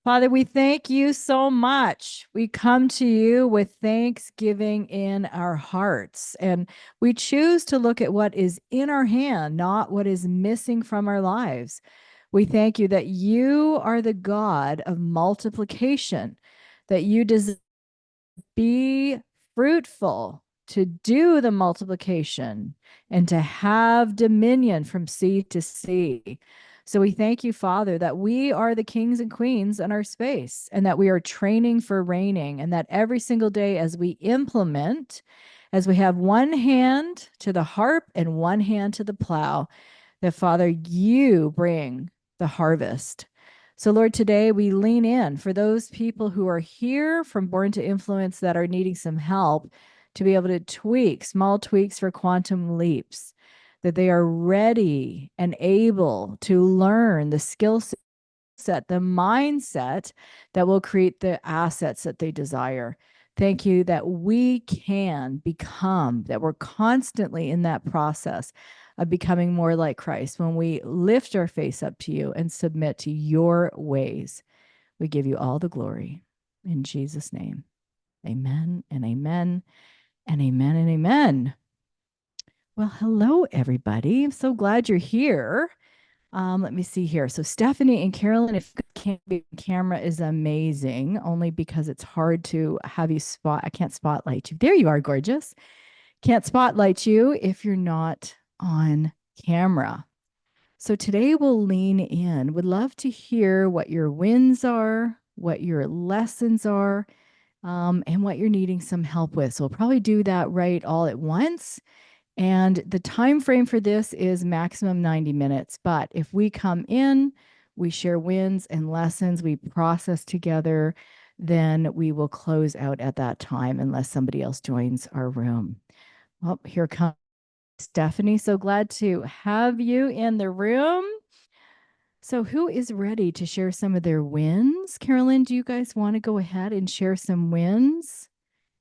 Father, we thank you so much. We come to you with thanksgiving in our hearts, and we choose to look at what is in our hand, not what is missing from our lives. We thank you that you are the God of multiplication, that you desire be fruitful, to do the multiplication, and to have dominion from sea to sea. So we thank you, Father, that we are the kings and queens in our space and that we are training for reigning, and that every single day as we implement, as we have one hand to the harp and one hand to the plow, that Father, you bring the harvest. So, Lord, today we lean in for those people who are here from Born to Influence that are needing some help to be able to tweak, small tweaks for quantum leaps, that they are ready and able to learn the skill set, the mindset that will create the assets that they desire. Thank you that we can become, that we're constantly in that process of becoming more like Christ when we lift our face up to you and submit to your ways. We give you all the glory in Jesus' name. Amen and amen and amen and amen. Well, hello, everybody. I'm so glad you're here. Let me see here. So Stephanie and Carolyn, if you can't be on camera is amazing, only because it's hard to have you spot. I can't spotlight you. There you are, gorgeous. Can't spotlight you if you're not on camera. So today we'll lean in. Would love to hear what your wins are, what your lessons are, and what you're needing some help with. So we'll probably do that right all at once. And the time frame for this is maximum 90 minutes. But if we come in, we share wins and lessons, we process together, then we will close out at that time unless somebody else joins our room. Well, here comes Stephanie. So glad to have you in the room. So, who is ready to share some of their wins? Carolyn, do you guys want to go ahead and share some wins?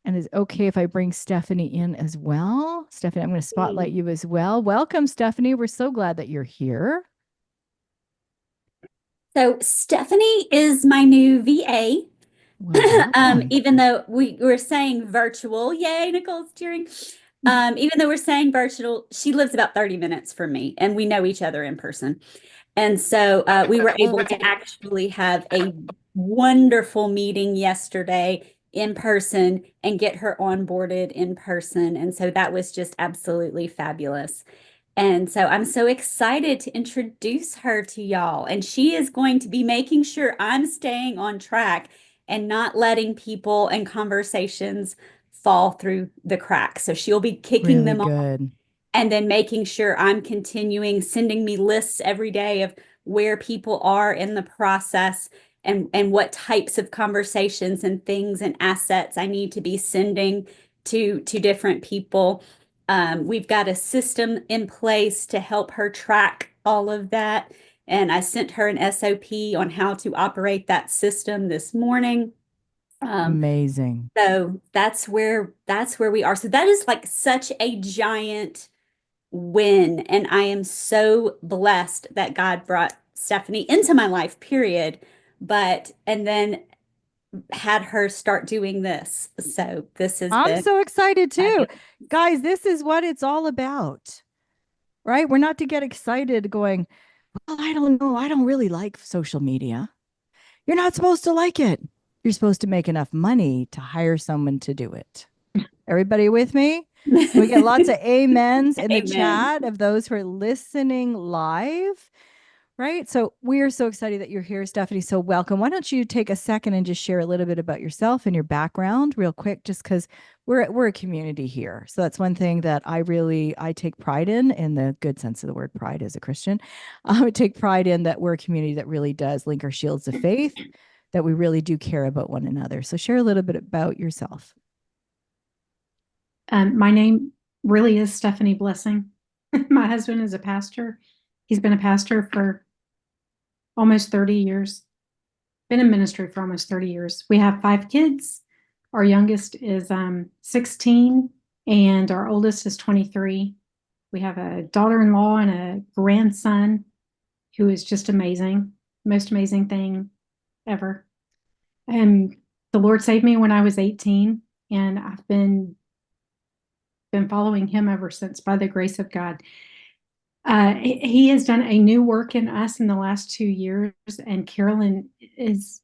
And is it okay if I bring Stephanie in as well? Stephanie, I'm going to spotlight you as well. Welcome, Stephanie. We're so glad that you're here. So Stephanie is my new VA. Well, welcome. Even though we were saying virtual, yay, Nicole's cheering. Even though we're saying virtual, she lives about 30 minutes from me and we know each other in person. And so we were able to actually have a wonderful meeting yesterday in person and get her onboarded in person. And so that was just absolutely fabulous. And so I'm so excited to introduce her to y'all. And she is going to be making sure I'm staying on track and not letting people and conversations fall through the cracks. So she'll be kicking Really them off good. and then making sure I'm continuing, sending me lists every day of where people are in the process and what types of conversations and things and assets I need to be sending to different people. We've got a system in place to help her track all of that. And I sent her an SOP on how to operate that system this morning. Um, Amazing. so that's where we are. So that is like such a giant win. And I am so blessed that God brought Stephanie into my life, period. But, and then had her start doing this. So this has I'm been so excited too. fabulous. Guys, this is what it's all about, right? We're not to get excited going, well, I don't know. I don't really like social media. You're not supposed to like it. You're supposed to make enough money to hire someone to do it. Everybody with me? Can we get lots of amens in the Amen. chat of those who are listening live? Right. So we are so excited that you're here, Stephanie. So welcome. Why don't you take a second and just share a little bit about yourself and your background real quick, just because we're a community here. So that's one thing that I take pride in the good sense of the word pride as a Christian. I take pride in that we're a community that really does link our shields of faith, that we really do care about one another. So share a little bit about yourself. My name really is Stephanie Blessing. My husband is a pastor. He's been a pastor for almost 30 years, been in ministry for almost 30 years. We have 5 kids. Our youngest is 16 and our oldest is 23. We have a daughter-in-law and a grandson who is just amazing. Most amazing thing ever. And the Lord saved me when I was 18, and I've been following him ever since by the grace of God. He has done a new work in us in the last 2 years, and Carolyn is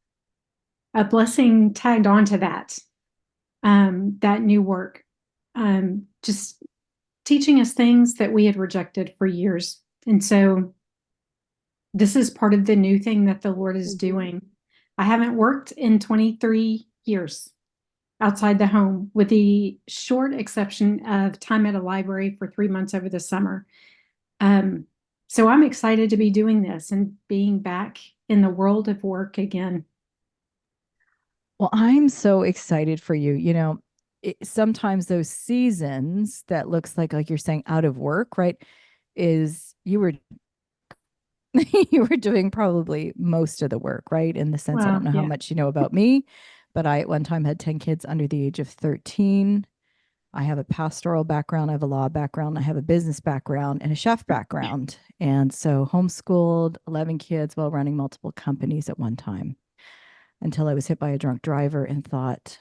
a blessing tagged onto that new work. Just teaching us things that we had rejected for years. And so this is part of the new thing that the Lord is doing. I haven't worked in 23 years outside the home, with the short exception of time at a library for 3 months over the summer. So I'm excited to be doing this and being back in the world of work again. Well, I'm so excited for you. Sometimes those seasons that looks like you're saying out of work, right? Is you were you were doing probably most of the work, right? In the sense, I don't Well, know how yeah. much you know about me, but I at one time had 10 kids under the age of 13. I have a pastoral background, I have a law background, I have a business background, and a chef background. And so homeschooled 11 kids while running multiple companies at one time until I was hit by a drunk driver and thought,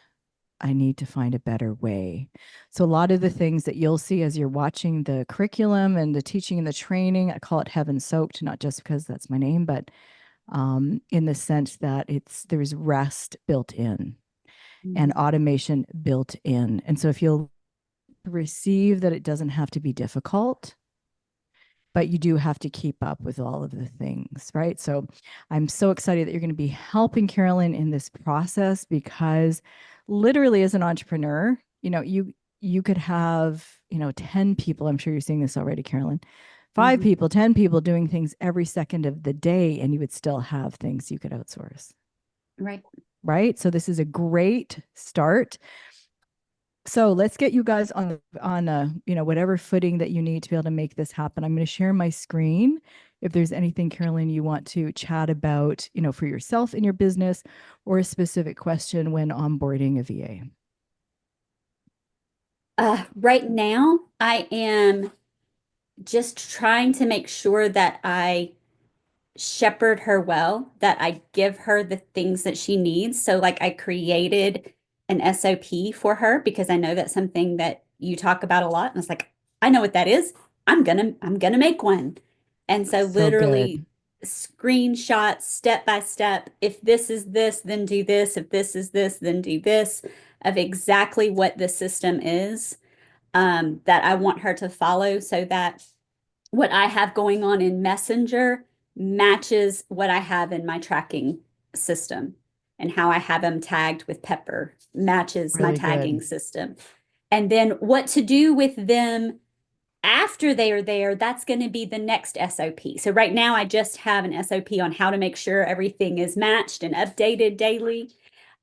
I need to find a better way. So, a lot of the things that you'll see as you're watching the curriculum and the teaching and the training, I call it heaven soaked, not just because that's my name, but in the sense that there's rest built in and Mhm. automation built in. And so, if you'll receive that it doesn't have to be difficult, but you do have to keep up with all of the things, right? So I'm so excited that you're going to be helping Carolyn in this process, because literally as an entrepreneur, you could have, 10 people, I'm sure you're seeing this already, Carolyn, 5 Mhm. people, 10 people doing things every second of the day, and you would still have things you could outsource, Right. right? So this is a great start. So let's get you guys on whatever footing that you need to be able to make this happen. I'm going to share my screen. If there's anything, Carolyn, you want to chat about, for yourself in your business, or a specific question when onboarding a VA. Right now, I am just trying to make sure that I shepherd her well, that I give her the things that she needs. So, like, I created an SOP for her because I know that's something that you talk about a lot. And it's like, I know what that is. I'm gonna make one. And so So literally good. screenshots step by step. If this is this, then do this. If this is this, then do this, of exactly what the system is, that I want her to follow, so that what I have going on in Messenger matches what I have in my tracking system, and how I have them tagged with Pepper matches my Really tagging good. system. And then what to do with them after they are there, that's going to be the next SOP. So right now I just have an SOP on how to make sure everything is matched and updated daily.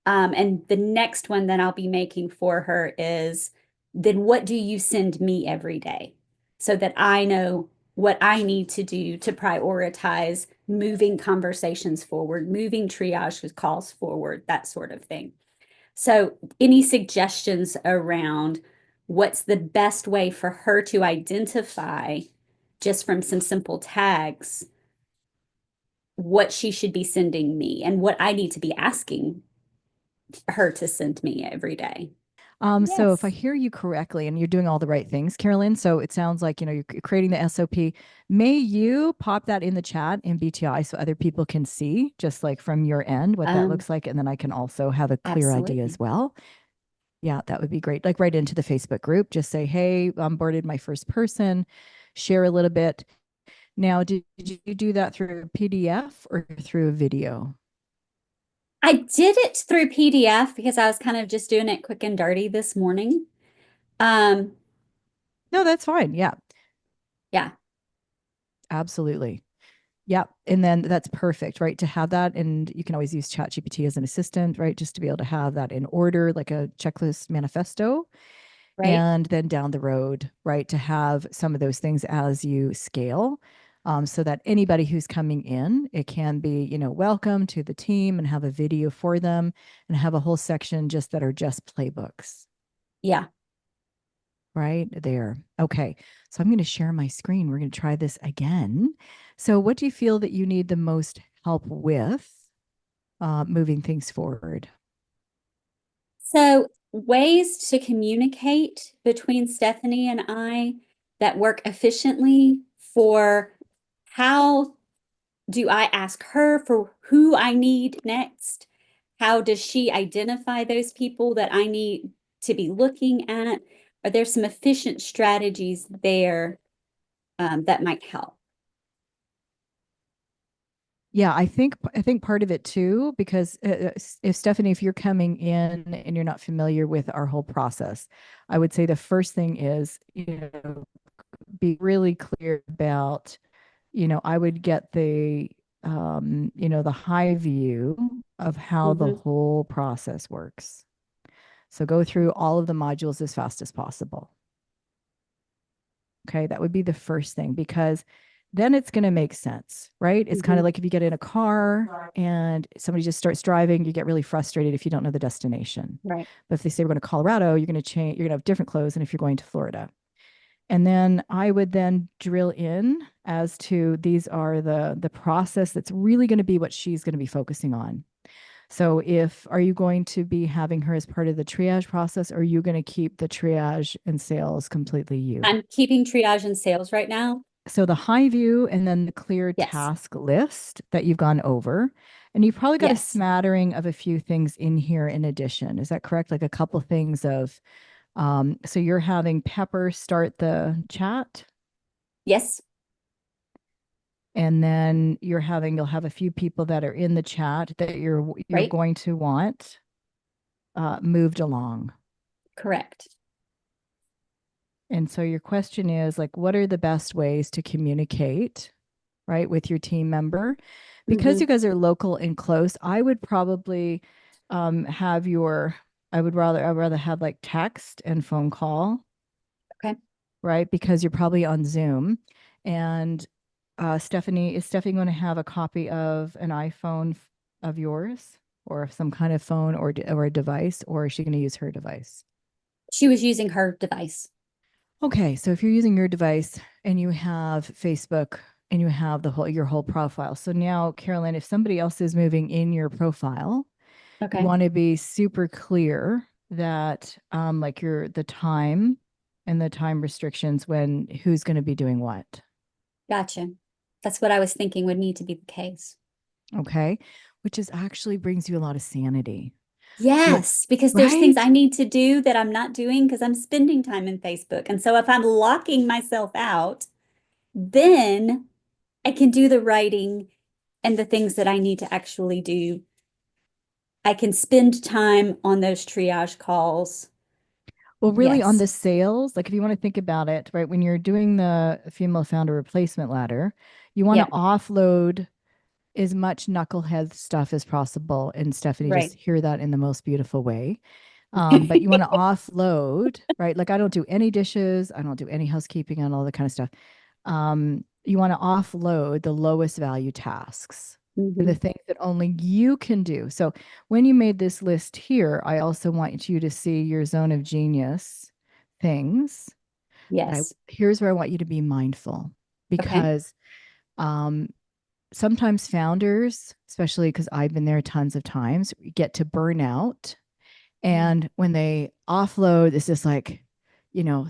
And the next one that I'll be making for her is, then what do you send me every day, so that I know what I need to do to prioritize moving conversations forward, moving triage calls forward, that sort of thing. So, any suggestions around what's the best way for her to identify, just from some simple tags, what she should be sending me and what I need to be asking her to send me every day? So if I Yes. hear you correctly, and you're doing all the right things, Carolyn, so it sounds like, you're creating the SOP. May you pop that in the chat in BTI so other people can see, just like from your end, what that Um, looks like. And then I can also have a clear idea as Absolutely. well. Yeah, that would be great. Like right into the Facebook group, just say, hey, onboarded my first person, share a little bit. Now, did you do that through a PDF or through a video? I did it through PDF because I was kind of just doing it quick and dirty this morning. Um, No, that's fine. Yeah, yeah, absolutely. Yeah. And then that's perfect, right? To have that. And you can always use ChatGPT as an assistant, right? Just to be able to have that in order, like a checklist manifesto. right. And then down the road, right? To have some of those things as you scale. So that anybody who's coming in, it can be, welcome to the team, and have a video for them, and have a whole section just that are just playbooks Yeah. right there. Okay. So I'm going to share my screen. We're going to try this again. So what do you feel that you need the most help with moving things forward. So, ways to communicate between Stephanie and I that work efficiently for how do I ask her for who I need next? How does she identify those people that I need to be looking at? Are there some efficient strategies there that might help? Yeah, I think part of it too, because if Stephanie, if you're coming in and you're not familiar with our whole process, I would say the first thing is, be really clear about, I would get the high view of how the Hmm. whole process works. So go through all of the modules as fast as possible. Okay, that would be the first thing because then it's going to make sense, right? It's kind Hmm. of like if you get in a car and somebody just starts driving, you get really frustrated if you don't know the destination. Right. But if they say we're going to Colorado, you're going to change, you're going to have different clothes than if you're going to Florida. And then I would then drill in as to these are the process that's really going to be what she's going to be focusing on. So if are you going to be having her as part of the triage process or are you going to keep the triage and sales completely you? I'm keeping triage and sales right now. So the high view and then the clear Yes. task list that you've gone over. And you've probably got a Yes. smattering of a few things in here in addition. Is that correct? Like a couple things of, so you're having Pepper start the chat Yes. and then you'll have a few people that are in the chat that you're Right. going to want moved along. Correct. And so your question is like, what are the best ways to communicate, right, with your team member? Because Hmm. you guys are local and close, I would probably have I'd rather have like text and phone call, Okay. right? Because you're probably on Zoom. And is Stephanie going to have a copy of an iPhone of yours or some kind of phone or a device, or is she going to use her device? She was using her device. Okay, so if you're using your device and you have Facebook and you have your whole profile. So now, Carolyn, if somebody else is moving in your profile, you Okay. want to be super clear that like the time and the time restrictions when who's going to be doing what. Gotcha. That's what I was thinking would need to be the case. Okay, which is actually brings you a lot of sanity. What Yes, because there's things right? I need to do that I'm not doing because I'm spending time in Facebook. And so if I'm locking myself out, then I can do the writing and the things that I need to actually do. I can spend time on those triage calls. Well, really on Yes. the sales, like if you want to think about it, right, when you're doing the female founder replacement ladder, you want to Yep. offload as much knucklehead stuff as possible. And Stephanie, just Right. hear that in the most beautiful way. But you want to offload, right? Like I don't do any dishes, I don't do any housekeeping and all that kind of stuff. You want to offload the lowest value tasks and the Hmm. things that only you can do. So when you made this list here, I also want you to see your zone of genius things. Yes. Here's where I want you to be mindful Okay. because um, sometimes founders, especially because I've been there tons of times, get to burn out. And when they offload, it's just like,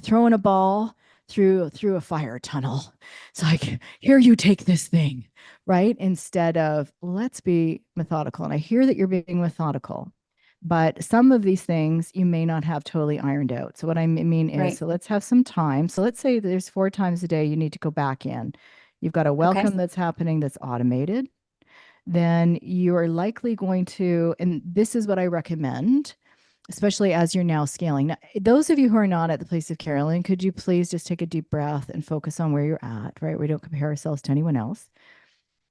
throwing a ball through a fire tunnel. It's like, here you take this thing, right? Instead of let's be methodical. And I hear that you're being methodical, but some of these things you may not have totally ironed out. So what I mean is, Right. so let's have some time. So let's say there's 4 times a day you need to go back in. You've got a Okay. welcome that's happening that's automated. Then you are likely going to, and this is what I recommend, especially as you're now scaling. Now, those of you who are not at the place of Carolyn, could you please just take a deep breath and focus on where you're at, right? We don't compare ourselves to anyone else.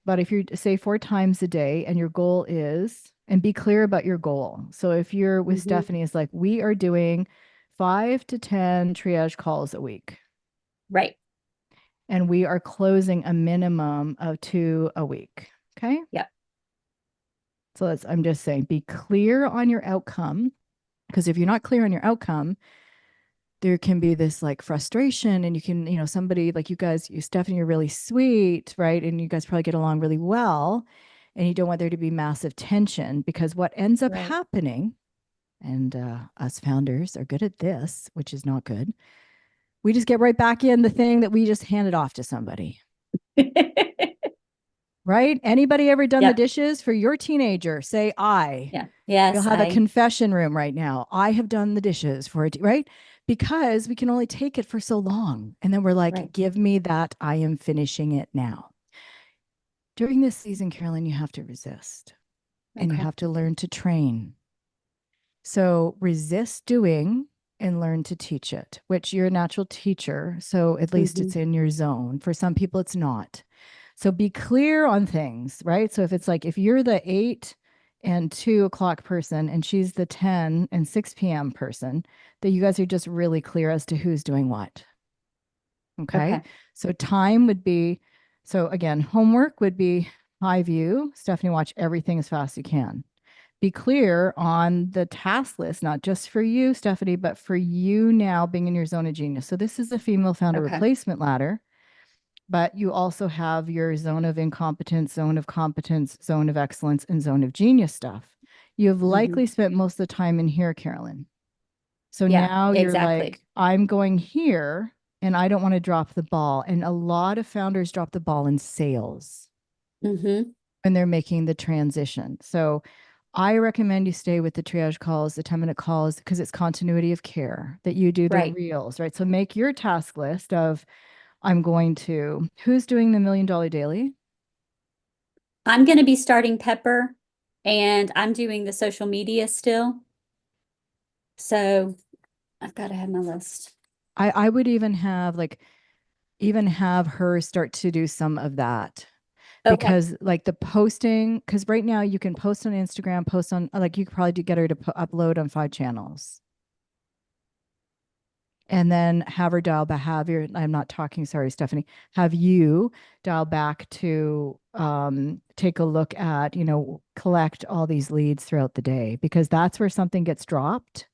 But if you say 4 times a day and your goal is, and be clear about your goal. So if you're with Hmm. Stephanie, it's like we are doing 5 to 10 triage calls a week, Right. and we are closing a minimum of 2 a week. Okay. Yep. So I'm just saying, be clear on your outcome. Because if you're not clear on your outcome, there can be this like frustration and somebody like you guys, Stephanie, you're really sweet, right? And you guys probably get along really well. and you don't want there to be massive tension, because what ends up Right. happening, and us founders are good at this, which is not good, we just get right back in the thing that we just handed off to somebody. Right? Anybody ever done the Yep. dishes for your teenager? Say I. Yeah. We'll Yes, have a I. confession room right now. I have done the dishes for it, right? Because we can only take it for so long. And then we're like, Right. give me that. I am finishing it now. During this season, Carolyn, you have to resist and you Okay. have to learn to train. So resist doing and learn to teach it, which you're a natural teacher. So at least Hmm. it's in your zone. For some people, it's not. So be clear on things, right? So if it's like, if you're the 8 and 2 o'clock person and she's the 10 and 6 p.m. person, that you guys are just really clear as to who's doing what. Okay. Okay. So time would be, so again, homework would be high view. Stephanie, watch everything as fast as you can. Be clear on the task list, not just for you, Stephanie, but for you now being in your zone of genius. So this is the female founder Okay. replacement ladder, but you also have your zone of incompetence, zone of competence, zone of excellence, and zone of genius stuff. You have Hmm. likely spent most of the time in here, Carolyn. So Yeah, now you're exactly. like, I'm going here and I don't want to drop the ball. And a lot of founders drop the ball in sales Hmm. when they're making the transition. So I recommend you stay with the triage calls, the 10-minute calls, because it's continuity of care, that you do the Right. reels, right? So make your task list of, I'm going to, who's doing the $1 million daily? I'm going to be starting Pepper and I'm doing the social media still. So I've got to have my list. I would even have like, even have her start to do some of that, Okay. because like the posting, because right now you can post on Instagram, post on, like you could probably get her to upload on 5 channels. And then have her dial back, have your, I'm not talking, sorry, Stephanie, have you dial back to take a look at, collect all these leads throughout the day, because that's where something gets dropped,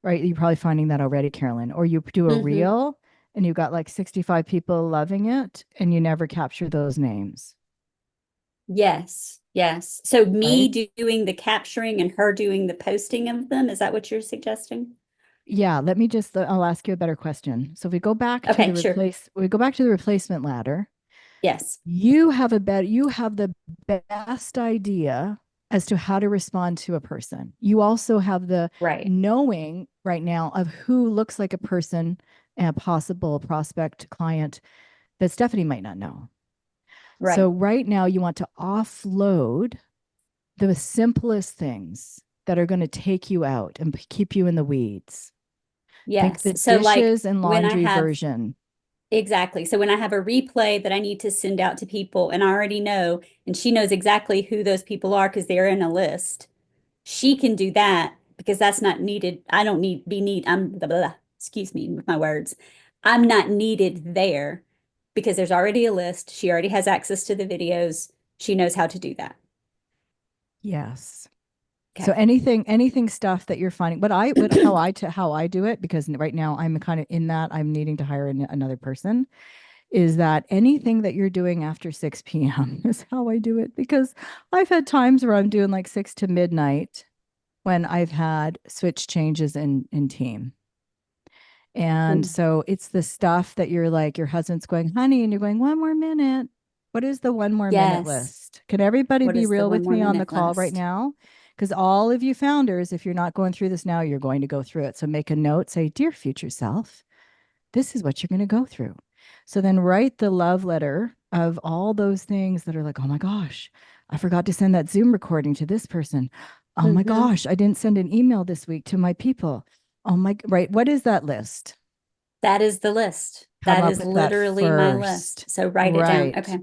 right? You're probably finding that already, Carolyn, or you do a Hmm. reel and you've got like 65 people loving it and you never capture those names, Yes. Yes. So me right? doing the capturing and her doing the posting of them, is that what you're suggesting? Yeah, let me just, I'll ask you a better question. So if we go back to Okay, sure. we go back to the replacement ladder. Yes. You have the best idea as to how to respond to a person. You also have the Right. knowing right now of who looks like a person and a possible prospect client that Stephanie might not know. Right. So right now you want to offload the simplest things that are going to take you out and keep you in the weeds. Think Yes. the So like dishes and when I laundry have version. exactly. So when I have a replay that I need to send out to people and I already know, and she knows exactly who those people are because they're in a list, she can do that because that's not needed. I don't I'm blah, blah, blah, excuse me with my words. I'm not needed there because there's already a list. She already has access to the videos. She knows how to do that. Yes. So Okay. anything stuff that you're finding, but how I do it, because right now I'm kind of in that I'm needing to hire another person, is that anything that you're doing after 6 p.m. is how I do it, because I've had times where I'm doing like 6 to midnight when I've had switch changes in team. And Mm. so it's the stuff that you're like, your husband's going, honey, and you're going, 1 more minute. What is the 1 more minute Yes. list? Can everybody What be is the real one with more me on the minute call right list? now? Because all of you founders, if you're not going through this now, you're going to go through it. So make a note, say, dear future self, this is what you're going to go through. So then write the love letter of all those things that are like, oh my gosh, I forgot to send that Zoom recording to this person. Oh my Hmm. gosh, I didn't send an email this week to my people. Oh my, right. What is that list? That is the list. Come That up is with that literally my list. first. So write it down. Right. Okay.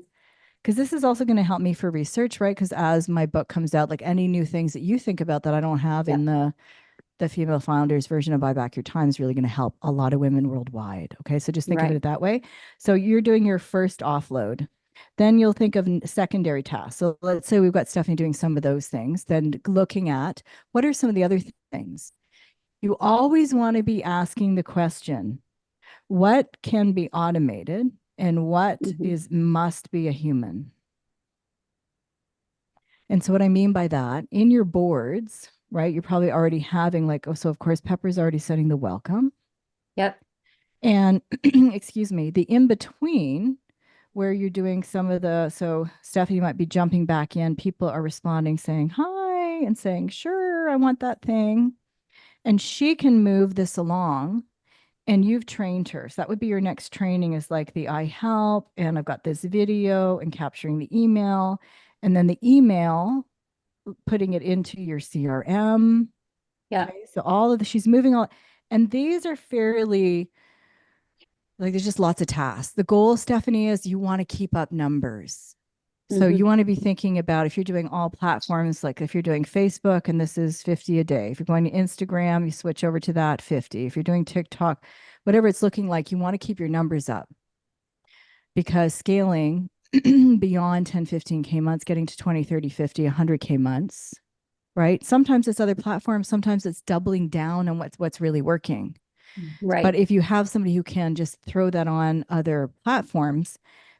Because this is also going to help me for research, right? Because as my book comes out, like any new things that you think about that I don't have Yeah. in the female founders version of Buy Back Your Time is really going to help a lot of women worldwide. Okay. So just think of Right. it that way. So you're doing your first offload. Then you'll think of secondary tasks. So let's say we've got Stephanie doing some of those things, then looking at what are some of the other things. You always want to be asking the question, what can be automated and what Hmm. is must be a human? And so what I mean by that, in your boards, right, you're probably already having like, oh, so of course, Pepper's already setting the welcome. Yep. And excuse me, the in between where you're doing some of the, so Stephanie might be jumping back in, people are responding saying hi and saying, sure, I want that thing. And she can move this along and you've trained her. So that would be your next training is like the I help, and I've got this video and capturing the email, and then the email, putting it into your CRM. Yeah. Okay. So all of the, she's moving all, and these are fairly, like, there's just lots of tasks. The goal, Stephanie, is you want to keep up numbers. So Hmm. you want to be thinking about if you're doing all platforms, like if you're doing Facebook and this is 50 a day. If you're going to Instagram, you switch over to that 50. If you're doing TikTok, whatever it's looking like, you want to keep your numbers up because scaling beyond 10, 15K months, getting to 20, 30, 50, 100K months, right? Sometimes it's other platforms, sometimes it's doubling down on what's really working. But Right. if you have somebody who can just throw that on other platforms,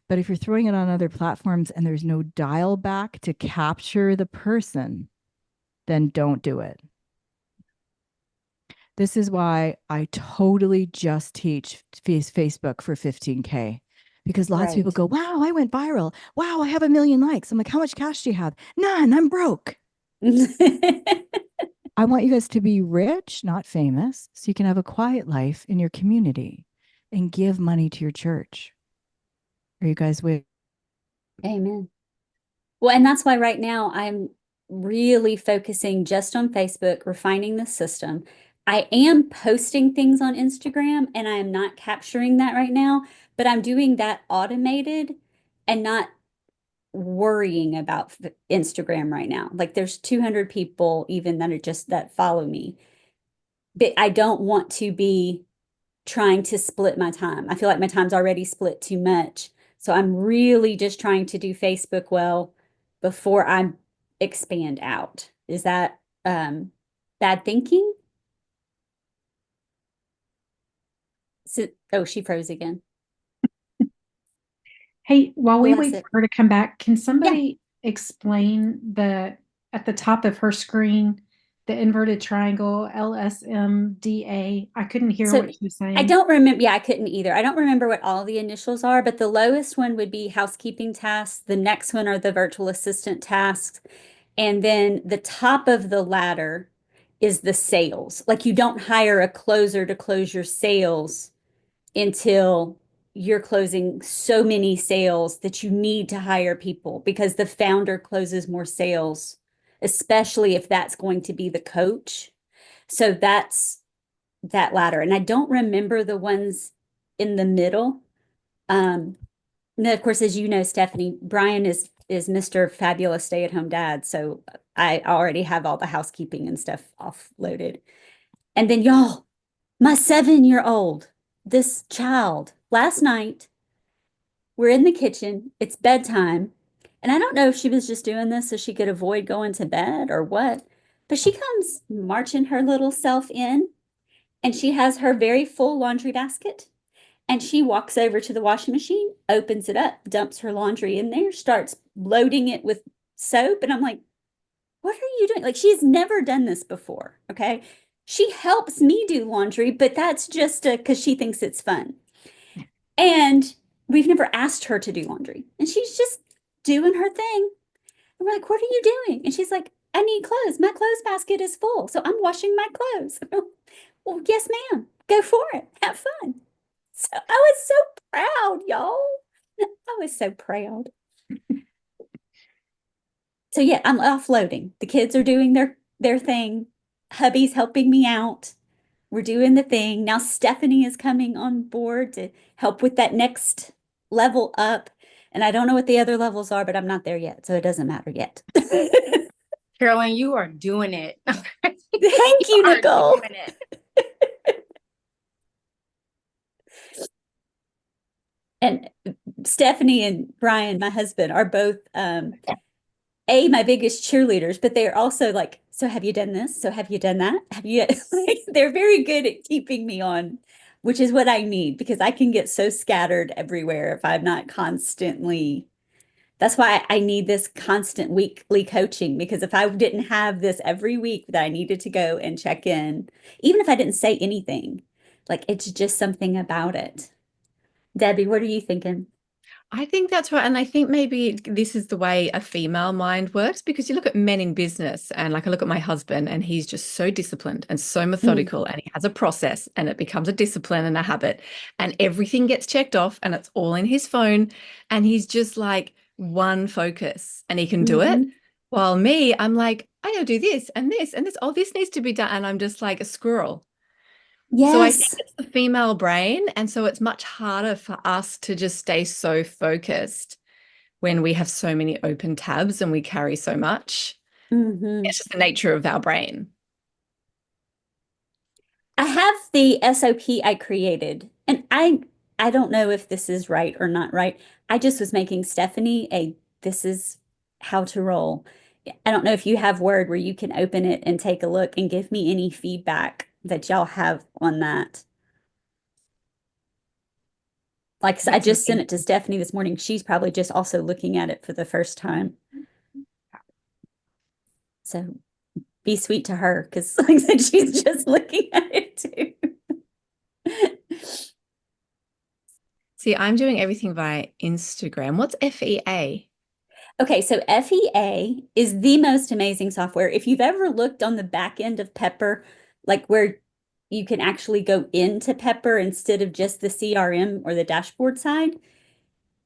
but if you're throwing it on other platforms and there's no dial back to capture the person, then don't do it. This is why I totally just teach Facebook for 15K because lots of people Right. go, wow, I went viral. Wow, I have 1 million likes. I'm like, how much cash do you have? None. I'm broke. I want you guys to be rich, not famous, so you can have a quiet life in your community and give money to your church. Are you guys with? Amen. Well, and that's why right now I'm really focusing just on Facebook, refining the system. I am posting things on Instagram and I am not capturing that right now, but I'm doing that automated and not worrying about Instagram right now. Like there's 200 people even that are just that follow me. But I don't want to be trying to split my time. I feel like my time's already split too much. So I'm really just trying to do Facebook well before I expand out. Is that bad thinking? So, oh, she froze again. Hey, while we Bless wait for it. her to come back, can Yeah. somebody explain the at the top of her screen, the inverted triangle, LSMDA? I couldn't hear So what she was I saying. don't remember. Yeah, I couldn't either. I don't remember what all the initials are, but the lowest one would be housekeeping tasks. The next one are the virtual assistant tasks. And then the top of the ladder is the sales. Like you don't hire a closer to close your sales until you're closing so many sales that you need to hire people because the founder closes more sales, especially if that's going to be the coach. So that's that ladder. And I don't remember the ones in the middle. And of course, as you know, Stephanie, Brian is Mr. Fabulous stay-at-home dad. So I already have all the housekeeping and stuff offloaded. And then y'all, my 7-year-old, this child, last night, we're in the kitchen, it's bedtime. And I don't know if she was just doing this so she could avoid going to bed or what, but she comes marching her little self in and she has her very full laundry basket. And she walks over to the washing machine, opens it up, dumps her laundry in there, starts loading it with soap. And I'm like, what are you doing? Like, she's never done this before. Okay. She helps me do laundry, but that's just because she thinks it's fun. And we've never asked her to do laundry. And she's just doing her thing. And we're like, what are you doing? And she's like, I need clothes. My clothes basket is full. So I'm washing my clothes. Well, yes, ma'am. Go for it. Have fun. So I was so proud, y'all. I was so proud. So yeah, I'm offloading. The kids are doing their thing. Hubby's helping me out. We're doing the thing. Now Stephanie is coming on board to help with that next level up. And I don't know what the other levels are, but I'm not there yet, so it doesn't matter yet. Carolyn, you are doing it. Thank you, are Nicole. doing it. And Stephanie and Brian, my husband, are both my biggest cheerleaders, but they're also like, so have you done this? So have you done that? Have you like they're very good at keeping me on, which is what I need because I can get so scattered everywhere if I'm not constantly That's why I need this constant weekly coaching, because if I didn't have this every week that I needed to go and check in, even if I didn't say anything, like it's just something about it. Debbie, what are you thinking? I think that's right. And I think maybe this is the way a female mind works, because you look at men in business, and like I look at my husband, and he's just so disciplined and so methodical, and he has a process, and it becomes a discipline and a habit, and everything gets checked off, and it's all in his phone, and he's just like one focus and he can do it. Mm-hmm. While me, I'm like, I gotta do this and this and this. Oh, this needs to be done. And I'm just like a squirrel. So I think Yes. it's the female brain. And so it's much harder for us to just stay so focused when we have so many open tabs and we carry so much. Mm-hmm. It's just the nature of our brain. I have the SOP I created, and I don't know if this is right or not right. I just was making Stephanie a this is how to roll. I don't know if you have Word where you can open it and take a look and give me any feedback that y'all have on that. Like I That's just sent amazing. it to Stephanie this morning. She's probably just also looking at it for the first time. So be sweet to her, because like I said, she's just looking at it too. See, I'm doing everything via Instagram. What's FEA? Okay, so FEA is the most amazing software. If you've ever looked on the back end of Pepper, like where you can actually go into Pepper instead of just the CRM or the dashboard side,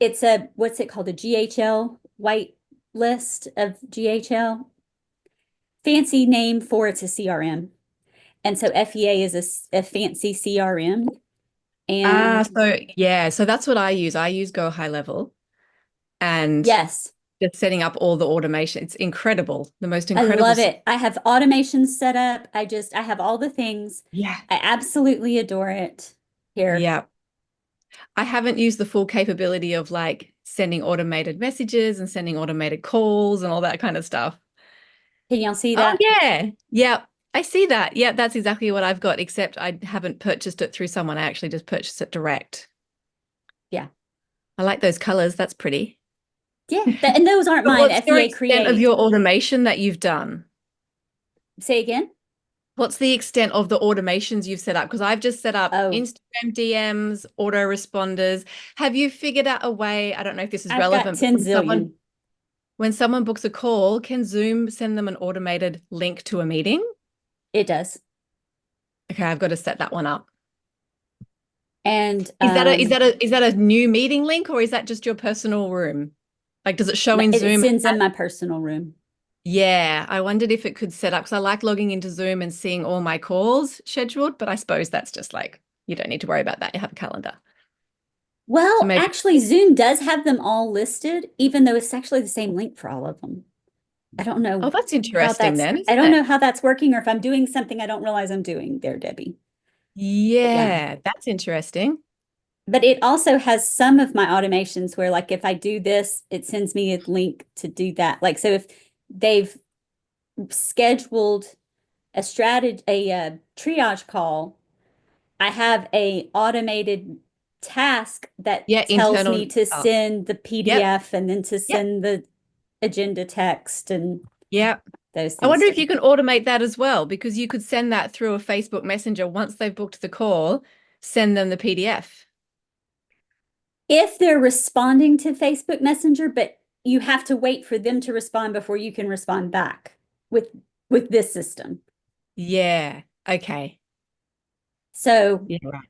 it's a, what's it called? A GHL white list of GHL. Fancy name for it's a CRM. And so FEA is a fancy CRM. And So yeah, so that's what I use. I use Go High Level, and yes, just setting up all the automation. It's incredible. The most I incredible. love it. I have automations set up. I have all the things. Yeah. I absolutely adore it here. Yeah. I haven't used the full capability of like sending automated messages and sending automated calls and all that kind of stuff. Can y'all see Oh, that? yeah. Yeah. I see that. Yeah, that's exactly what I've got, except I haven't purchased it through someone. I actually just purchased it direct. Yeah. I like those colors. That's pretty. Yeah. And those aren't But mine. what's your FEA extent of Create. your automation that you've done? Say again? What's the extent of the automations you've set up? Because I've just set up Oh, Instagram DMs, autoresponders. Have you figured out a way? I don't know if this is I've got relevant, but 10 zillion. when someone books a call, can Zoom send them an automated link to a meeting? It does. Okay, I've got to set that one up. And Is that a new meeting link, or is that just your personal room? Like, does it show in it Zoom? sends in my personal room. Yeah, I wondered if it could set up, because I like logging into Zoom and seeing all my calls scheduled, but I suppose that's just like, you don't need to worry about that. You have a calendar. So Well, maybe, actually, Zoom does have them all listed, even though it's actually the same link for all of them. I don't know oh, that's how interesting then, I isn't don't it? know how that's working, or if I'm doing something I don't realize I'm doing there, Debbie. Yeah. Yeah, that's interesting. But it also has some of my automations where, like, if I do this, it sends me a link to do that. Like, so if they've scheduled a triage call, I have a automated task that Yeah, tells internal. me to Oh, send the yep, PDF and then to yep, send the agenda text and yep. those I things wonder if too. you can automate that as well, because you could send that through a Facebook Messenger once they've booked the call, send them the PDF. If they're responding to Facebook Messenger, but you have to wait for them to respond before you can respond back with this system. Yeah. Okay. So Yeah, right.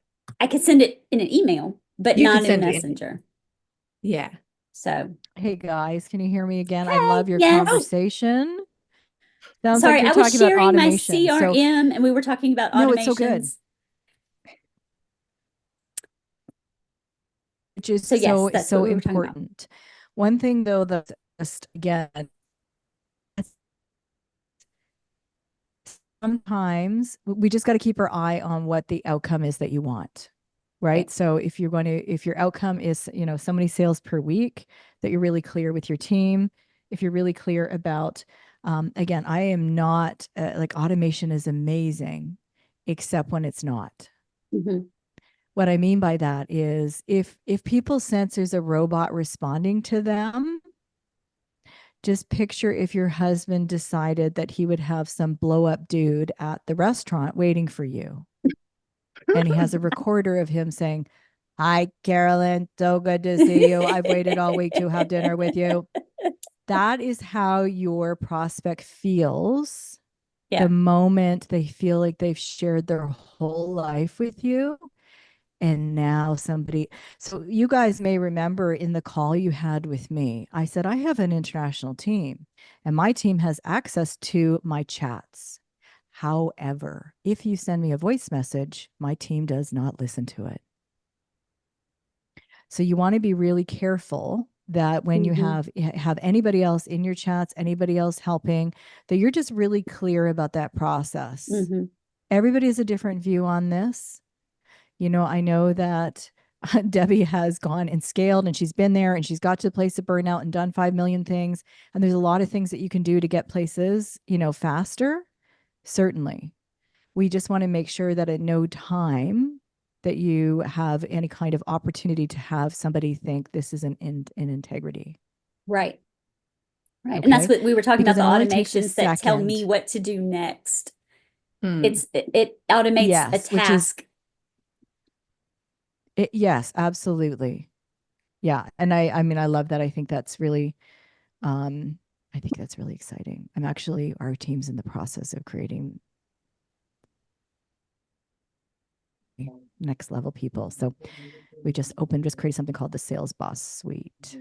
I could send it in an email, but You could not in send it in. Messenger. Yeah. So, Hey guys, can you hear me again? I hey, love your yes. conversation. Sounds like Sorry, you're I was talking about sharing my automation. So CRM and we were talking about no, it's so good. automations. Which is So yes, that's so what we were talking about. important. One thing though that just again, sometimes we just got to keep our eye on what the outcome is that you want. Right. Okay. So if your outcome is, so many sales per week, that you're really clear with your team, if you're really clear about, again, I am not like automation is amazing, except when it's not. Mhm. What I mean by that is if people sense there's a robot responding to them, Just picture if your husband decided that he would have some blow up dude at the restaurant waiting for you. And he has a recorder of him saying, "Hi, Carolyn. So good to see you. I've waited all week to have dinner with you." That is how your prospect feels Yeah. the moment they feel like they've shared their whole life with you. And now somebody, so you guys may remember in the call you had with me, I said, I have an international team and my team has access to my chats. However, if you send me a voice message, my team does not listen to it. So you want to be really careful that when you have anybody else in your chats, anybody else helping, that you're just really clear about that process. Everybody has a different view on this. You know, I know that Debbie has gone and scaled and she's been there and she's got to the place of burnout and done 5 million things. And there's a lot of things that you can do to get places, you know, faster. Certainly. We just want to make sure that at no time that you have any kind of opportunity to have somebody think this is an integrity. Right. Right. Okay? And that's what we were talking Because about, the it only takes a automations that tell me second. what to do next. Hmm. It automates a Yes, which is task. yes, absolutely. Yeah. And I mean, I love that. I think that's really, I think that's really exciting. I'm actually, our team's in the process of creating next level people. So we just created something called the Sales Boss Suite.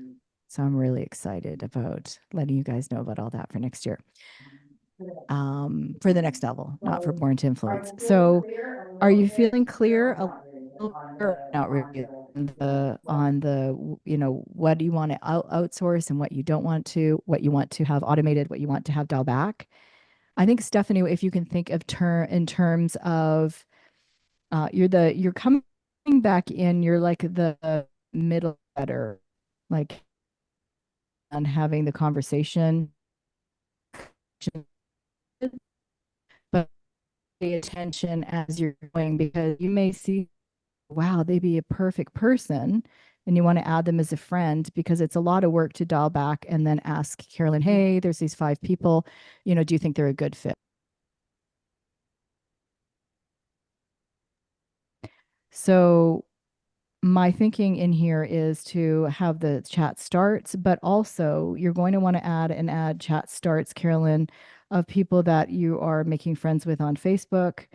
So I'm really excited about letting you guys know about all that for next year. For the next level, not for Born to Influence. So are you feeling clear a little or not really on the, you know, what do you want to outsource and what you don't want to, what you want to have automated, what you want to have dial back? I think Stephanie, if you can think of in terms of you're coming back in, you're like the middle better, like on having the conversation, but pay attention as you're going because you may see, wow, they'd be a perfect person. And you want to add them as a friend because it's a lot of work to dial back and then ask Carolyn, hey, there's these 5 people, you know, do you think they're a good fit? So my thinking in here is to have the chat starts, but also you're going to want to add chat starts, Carolyn, of people that you are making friends with on Facebook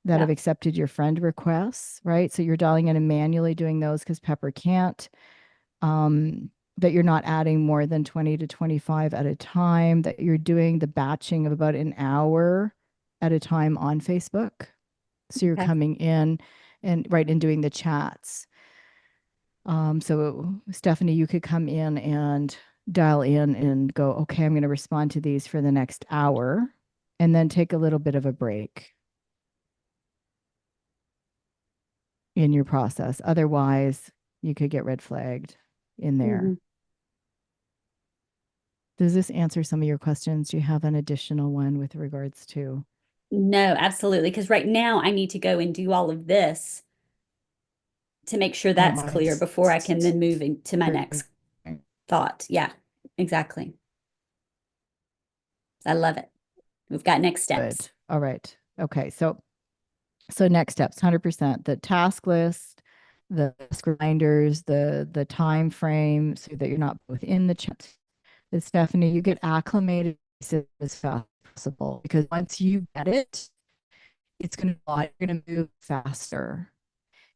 that have accepted your friend requests, right? So you're dialing in and manually doing those because Pepper can't. That you're not adding more than 20 to 25 at a time, that you're doing the batching of about an hour at a time on Facebook. So you're coming in and doing the chats. So Stephanie, you could come in and dial in and go, okay, I'm going to respond to these for the next hour and then take a little bit of a break in your process. Otherwise, you could get red flagged in there. Does this answer some of your questions? Do you have an additional one with regards to? No, absolutely. Because right now I need to go and do all of this to make sure that's clear before I can then move into my next thought. Yeah, exactly. I love it. We've got next steps. Good. All right. Okay. So next steps, 100%, the task list, the reminders, the time frame so that you're not within the chat. Stephanie, you get acclimated as fast as possible because once you get it, it's going to move faster.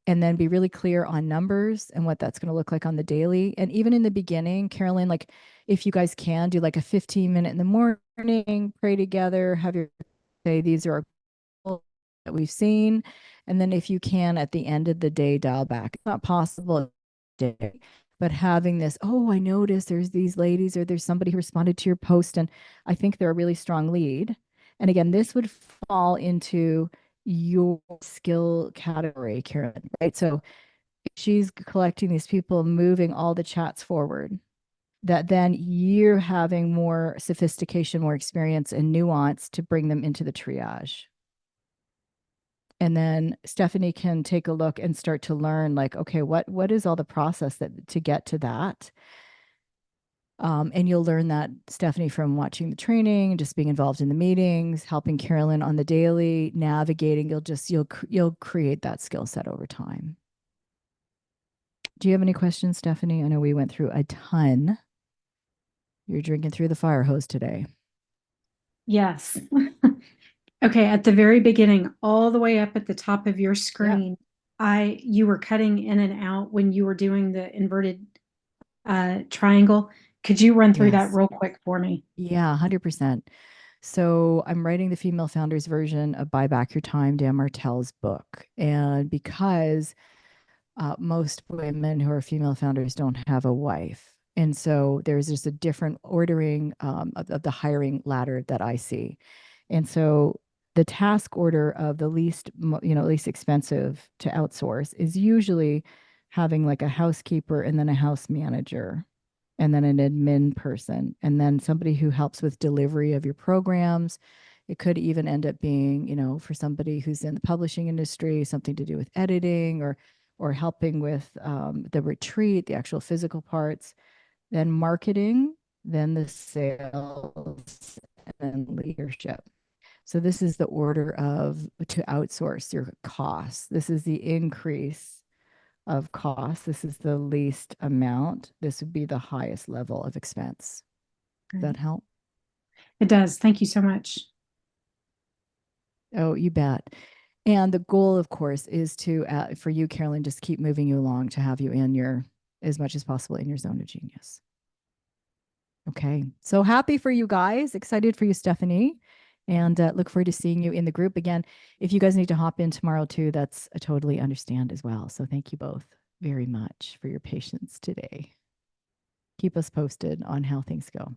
And then be really clear on numbers and what that's going to look like on the daily. And even in the beginning, Carolyn, like if you guys can do like a 15-minute in the morning, pray together, have your say these are our goals that we've seen. And then if you can at the end of the day, dial back. It's not possible day, but having this, oh, I noticed there's these ladies or there's somebody who responded to your post and I think they're a really strong lead. And again, this would fall into your skill category, Carolyn, right? So she's collecting these people, moving all the chats forward, that then you're having more sophistication, more experience and nuance to bring them into the triage. And then Stephanie can take a look and start to learn like, okay, what is all the process that to get to that? And you'll learn that, Stephanie, from watching the training, just being involved in the meetings, helping Carolyn on the daily, navigating. You'll create that skill set over time. Do you have any questions, Stephanie? I know we went through a ton. You're drinking through the fire hose today. Yes. Okay, at the very beginning, all the way up at the top of your screen, you were cutting in and out when you were doing the inverted triangle. Could you run through that Yes. real quick for me? Yeah, 100%. So I'm writing the female founders version of Buy Back Your Time, Dan Martell's book. And because most women who are female founders don't have a wife. And so there's just a different ordering of the hiring ladder that I see. And so the task order of the least expensive to outsource is usually having like a housekeeper and then a house manager and then an admin person and then somebody who helps with delivery of your programs. It could even end up being, for somebody who's in the publishing industry, something to do with editing or helping with the retreat, the actual physical parts, then marketing, then the sales, and then leadership. So this is the order of to outsource your costs. This is the increase of cost. This is the least amount. This would be the highest level of expense. Does that help? It does. Thank you so much. Oh, you bet. And the goal, of course, is to, for you, Carolyn, just keep moving you along to have you as much as possible in your zone of genius. Okay. So happy for you guys. Excited for you, Stephanie. And look forward to seeing you in the group again. If you guys need to hop in tomorrow too, that's I totally understand as well. So thank you both very much for your patience today. Keep us posted on how things go.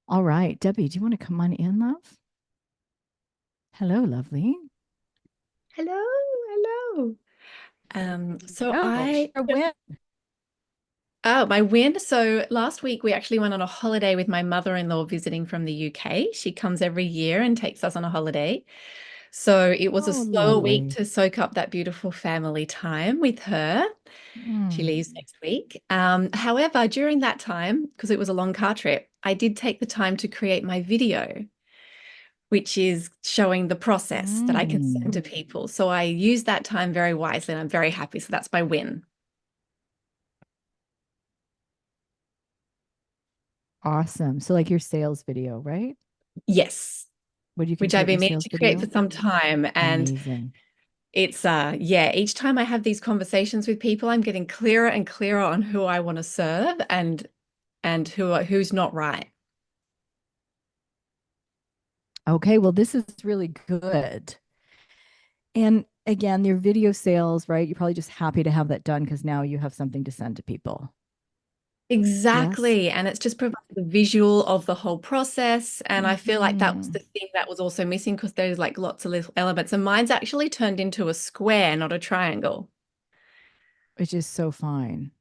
All right. Debbie, do you want to come on in, love? Hello, lovely. Hello, hello. My win. So last week we actually went on a holiday with my mother-in-law visiting from the UK. She comes every year and takes us on a holiday. So it was a slower week to soak up that beautiful family time with her. She leaves next week. However, during that time, because it was a long car trip, I did take the time to create my video, which is showing the process that I can send to people. So I used that time very wisely and I'm very happy. So that's my win. Awesome. So like your sales video, right? Yes. Which I've been meaning to create for some time. And amazing. It's each time I have these conversations with people, I'm getting clearer and clearer on who I want to serve and who's not right. Okay, well, this is really good. And again, your video sales, right? You're probably just happy to have that done because now you have something to send to people. Exactly. Yes. And it's just provided the visual of the whole process. And I feel like that was the thing that was also missing because there's like lots of little elements. And mine's actually turned into a square, not a triangle. Which is so fine.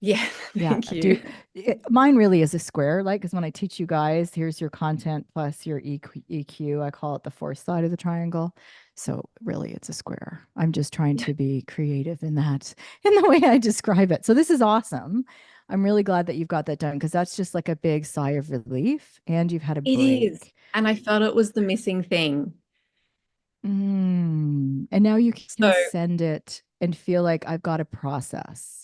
Yeah, thank you. Mine really is a square, like, because when I teach you guys, here's your content plus your EQ. I call it the fourth side of the triangle. So really, it's a square. I'm just trying to be creative in the way I describe it. So this is awesome. I'm really glad that you've got that done because that's just like a big sigh of relief and you've had a break. It is. And I felt it was the missing thing. And now you can send it and feel like I've got a process.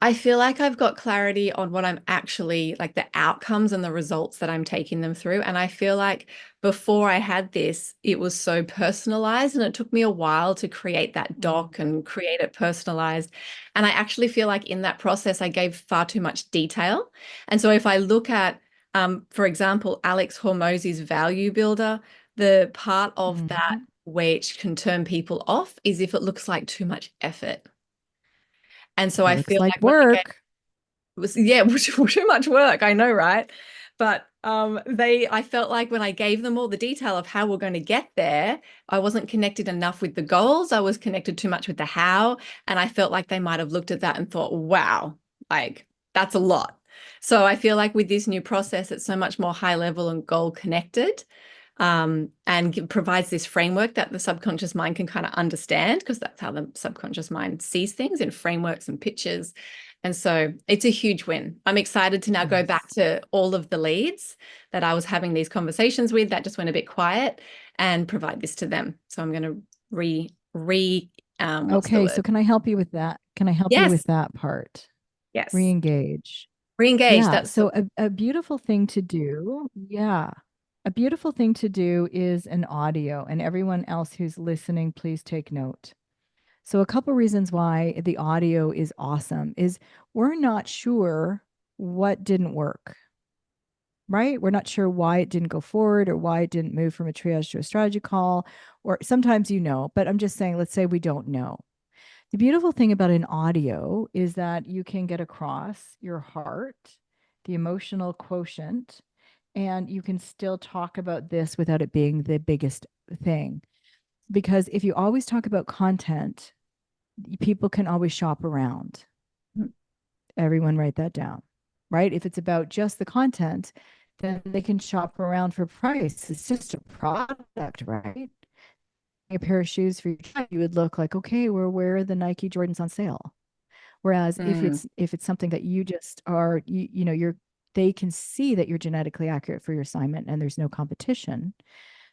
I feel like I've got clarity on what I'm actually like the outcomes and the results that I'm taking them through. And I feel like before I had this, it was so personalized and it took me a while to create that doc and create it personalized. And I actually feel like in that process, I gave far too much detail. And so if I look at, for example, Alex Hormozi's value builder, the part of that which can turn people off is if it looks like too much effort. And so I feel like work. Too much work. I know, right? But I felt like when I gave them all the detail of how we're going to get there, I wasn't connected enough with the goals. I was connected too much with the how. And I felt like they might have looked at that and thought, wow, like that's a lot. So I feel like with this new process, it's so much more high level and goal connected. And provides this framework that the subconscious mind can kind of understand because that's how the subconscious mind sees things in frameworks and pictures. And so it's a huge win. I'm excited to now go back to all of the leads that I was having these conversations with that just went a bit quiet and provide this to them. So I'm going to what's the Okay, word? so can I help you with that? Can I help you with Yes. that part? Yes. Re-engage. Re-engage. Yeah, That's the so a beautiful thing to do, yeah. A beautiful thing to do is an audio, and everyone else who's listening, please take note. So a couple reasons why the audio is awesome is we're not sure what didn't work, right? We're not sure why it didn't go forward or why it didn't move from a triage to a strategy call, or sometimes you know, but I'm just saying, let's say we don't know. The beautiful thing about an audio is that you can get across your heart, the emotional quotient, and you can still talk about this without it being the biggest thing. Because if you always talk about content, people can always shop around. Everyone write that down, right? If it's about just the content, then they can shop around for price. It's just a product, right? A pair of shoes for your child, you would look like, okay, well, where are the Nike Jordans on sale? Whereas if it's something that you just are, you know, they can see that you're genetically accurate for your assignment and there's no competition.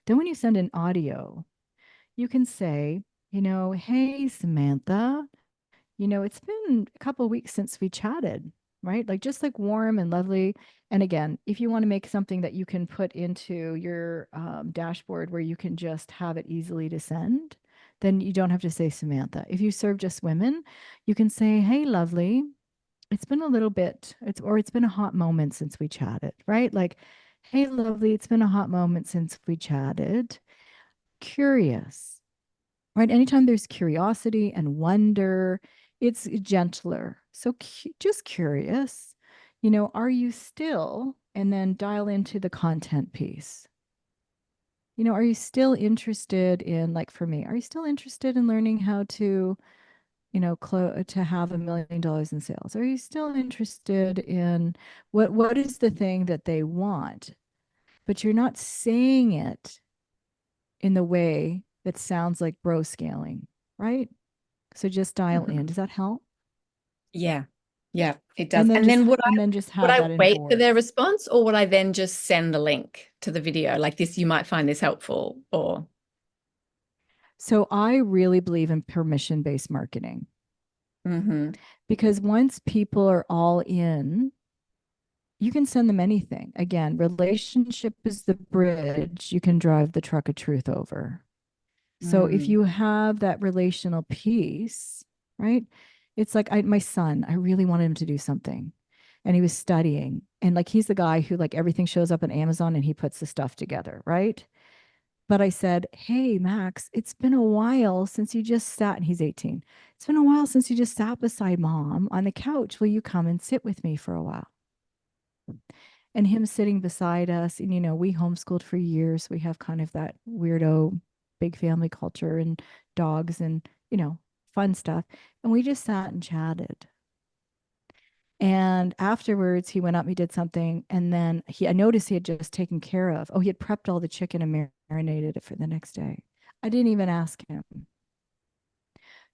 Then when you send an audio, you can say, you know, hey, Samantha, you know, it's been a couple of weeks since we chatted, right? Like just like warm and lovely. And again, if you want to make something that you can put into your dashboard where you can just have it easily to send, then you don't have to say Samantha. If you serve just women, you can say, hey, lovely, it's been a little bit, it's been a hot moment since we chatted, right? Like, hey, lovely, it's been a hot moment since we chatted. Curious, right? Anytime there's curiosity and wonder, it's gentler. So just curious, you know, are you still, and then dial into the content piece. You know, are you still interested in, like for me, are you still interested in learning how to, you know, to have $1 million in sales? Are you still interested in what is the thing that they want? But you're not saying it in the way that sounds like bro scaling, right? So just dial in. Does that help? Yeah. Yeah, it does. And then just would have I that in wait for their voice. response, or would I then just send the link to the video like this? You might find this helpful, or So I really believe in permission-based marketing because once people are all in, you can send them anything. Again, relationship is the bridge you can drive the truck of truth over. So if you have that relational piece, right? It's like my son, I really wanted him to do something and he was studying. And like he's the guy who like everything shows up on Amazon and he puts the stuff together, right? But I said, hey, Max, it's been a while since you just sat, and he's 18. It's been a while since you just sat beside mom on the couch. Will you come and sit with me for a while? And him sitting beside us, and you know, we homeschooled for years. We have kind of that weirdo big family culture and dogs and, you know, fun stuff. And we just sat and chatted. And afterwards, he went up, he did something, and then I noticed he had just taken care of. Oh, he had prepped all the chicken and marinated it for the next day. I didn't even ask him.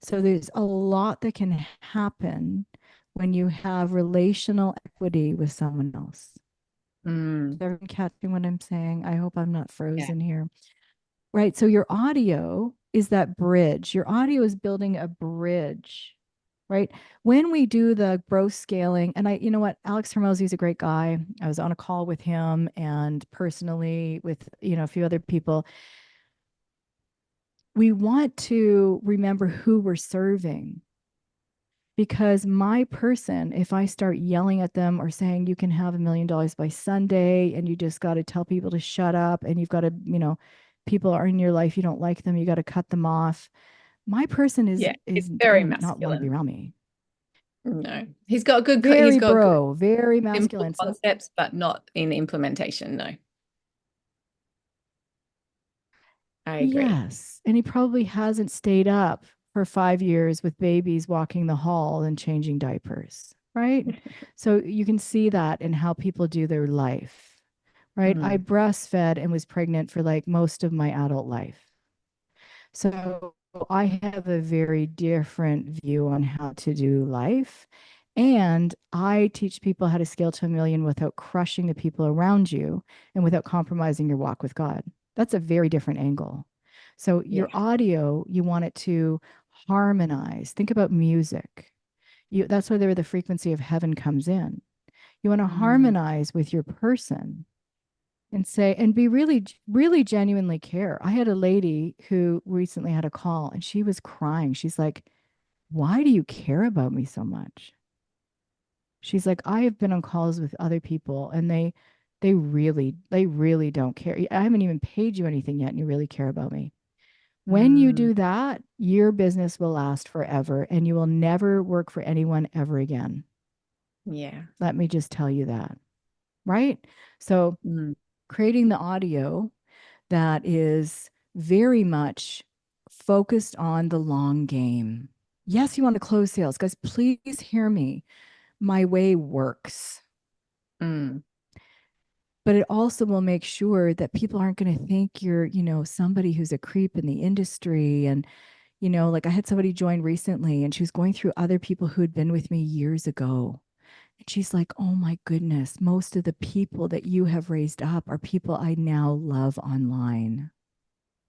So there's a lot that can happen when you have relational equity with someone else. Is everyone catching what I'm saying? I hope I'm not frozen here. Right. So your audio is that bridge. Your audio is building a bridge, right? When we do the growth scaling, and you know what, Alex Hermosi is a great guy. I was on a call with him and personally with, you know, a few other people. We want to remember who we're serving because my person, if I start yelling at them or saying you can have $1 million by Sunday and you just got to tell people to shut up and you've got to, you know, people are in your life, you don't like them, you got to cut them off. My person is it's is very going to not want to be masculine. around me. No, he's got good. Very He's got good bro, very masculine. simple concepts, but not in implementation. No, I agree. Yes. And he probably hasn't stayed up for 5 years with babies walking the hall and changing diapers, right? So you can see that in how people do their life, right? I breastfed and was pregnant for like most of my adult life. So I have a very different view on how to do life. And I teach people how to scale to 1 million without crushing the people around you and without compromising your walk with God. That's a very different angle. So your Yeah. audio, you want it to harmonize. Think about music. That's where the frequency of heaven comes in. You want to Mm. harmonize with your person and say, and be really, really genuinely care. I had a lady who recently had a call and she was crying. She's like, why do you care about me so much? She's like, I have been on calls with other people and they really don't care. I haven't even paid you anything yet and you really care about me. When you Mm. do that, your business will last forever and you will never work for anyone ever again. Yeah. Let me just tell you that. Right? So, Mm. creating the audio that is very much focused on the long game. Yes, you want to close sales. Guys, please hear me. My way works, Mm. but it also will make sure that people aren't going to think you're, somebody who's a creep in the industry. And, like I had somebody join recently and she was going through other people who had been with me years ago. And she's like, oh my goodness, most of the people that you have raised up are people I now love online.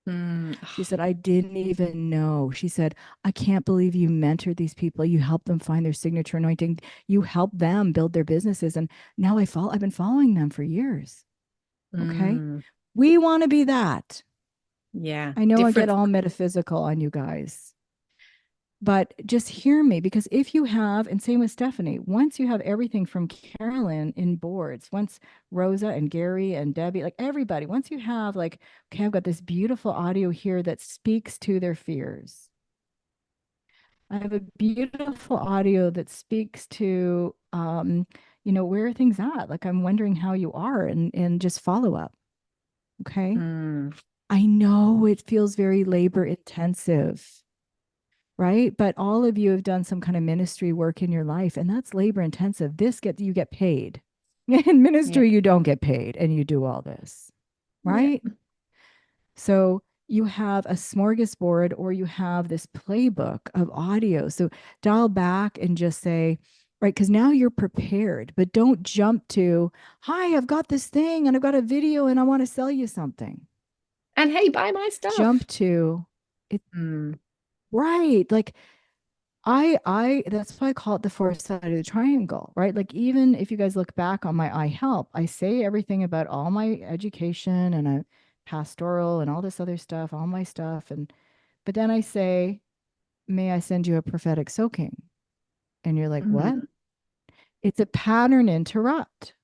Mm. She said, I didn't even know. She said, I can't believe you mentored these people. You helped them find their signature anointing. You helped them build their businesses. And now I've been following them for years. Okay. Mm. We want to be that. Yeah. I know I get Different. all metaphysical on you guys, but just hear me because if you have, and same with Stephanie, once you have everything from Carolyn in boards, once Rosa and Gary and Debbie, like everybody, once you have like, okay, I've got this beautiful audio here that speaks to their fears. I have a beautiful audio that speaks to, where are things at? Like I'm wondering how you are and just follow up. Okay. Mm. I know it feels very labor intensive, right? But all of you have done some kind of ministry work in your life, and that's labor intensive. You get paid. In Yeah. ministry, you don't get paid, and you do all this, Yeah. right? So you have a smorgasbord or you have this playbook of audio. So dial back and just say, right, because now you're prepared, but don't jump to, hi, I've got this thing and I've got a video and I want to sell you something. And hey, buy my stuff. Jump to it, Mm. right? Like that's why I call it the fourth side of the triangle, right? Like even if you guys look back on my I help, I say everything about all my education and I pastoral and all this other stuff, all my stuff. But then I say, may I send you a prophetic soaking? And you're like, what? Mm. It's a pattern interrupt.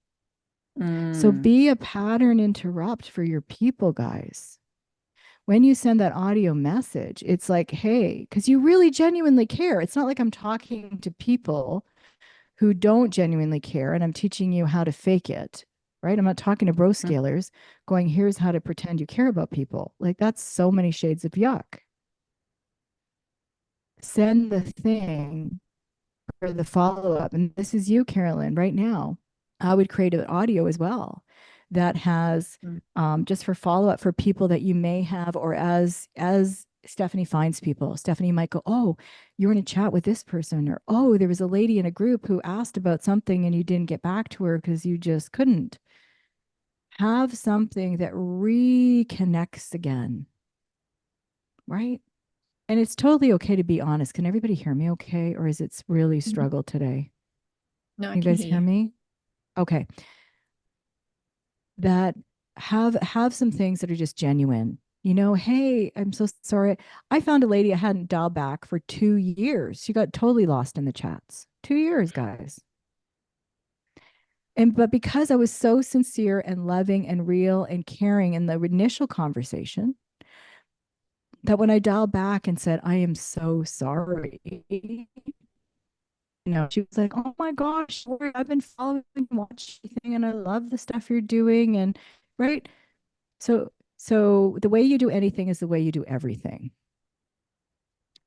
So Mm. be a pattern interrupt for your people, guys. When you send that audio message, it's like, hey, because you really genuinely care. It's not like I'm talking to people who don't genuinely care and I'm teaching you how to fake it, right? I'm not talking to bro Mm. scalers going, here's how to pretend you care about people. Like that's so many shades of yuck. Send the thing for the follow up. And this is you, Carolyn, right now. I would create an audio as well that has Mm. just for follow up for people that you may have, or as Stephanie finds people. Stephanie might go, oh, you were in a chat with this person, or oh, there was a lady in a group who asked about something and you didn't get back to her because you just couldn't. Have something that reconnects again, right? And it's totally okay to be honest. Can everybody hear me okay? Or is it really Mhm. struggle today? No, I You can guys hear hear you. me? Okay. That have some things that are just genuine. Hey, I'm so sorry. I found a lady I hadn't dialed back for 2 years. She got totally lost in the chats. 2 years, guys. But because I was so sincere and loving and real and caring in the initial conversation, that when I dialed back and said, I am so sorry, she was like, oh my gosh, I've been following, watching, and I love the stuff you're doing. And right. So the way you do anything is the way you do everything.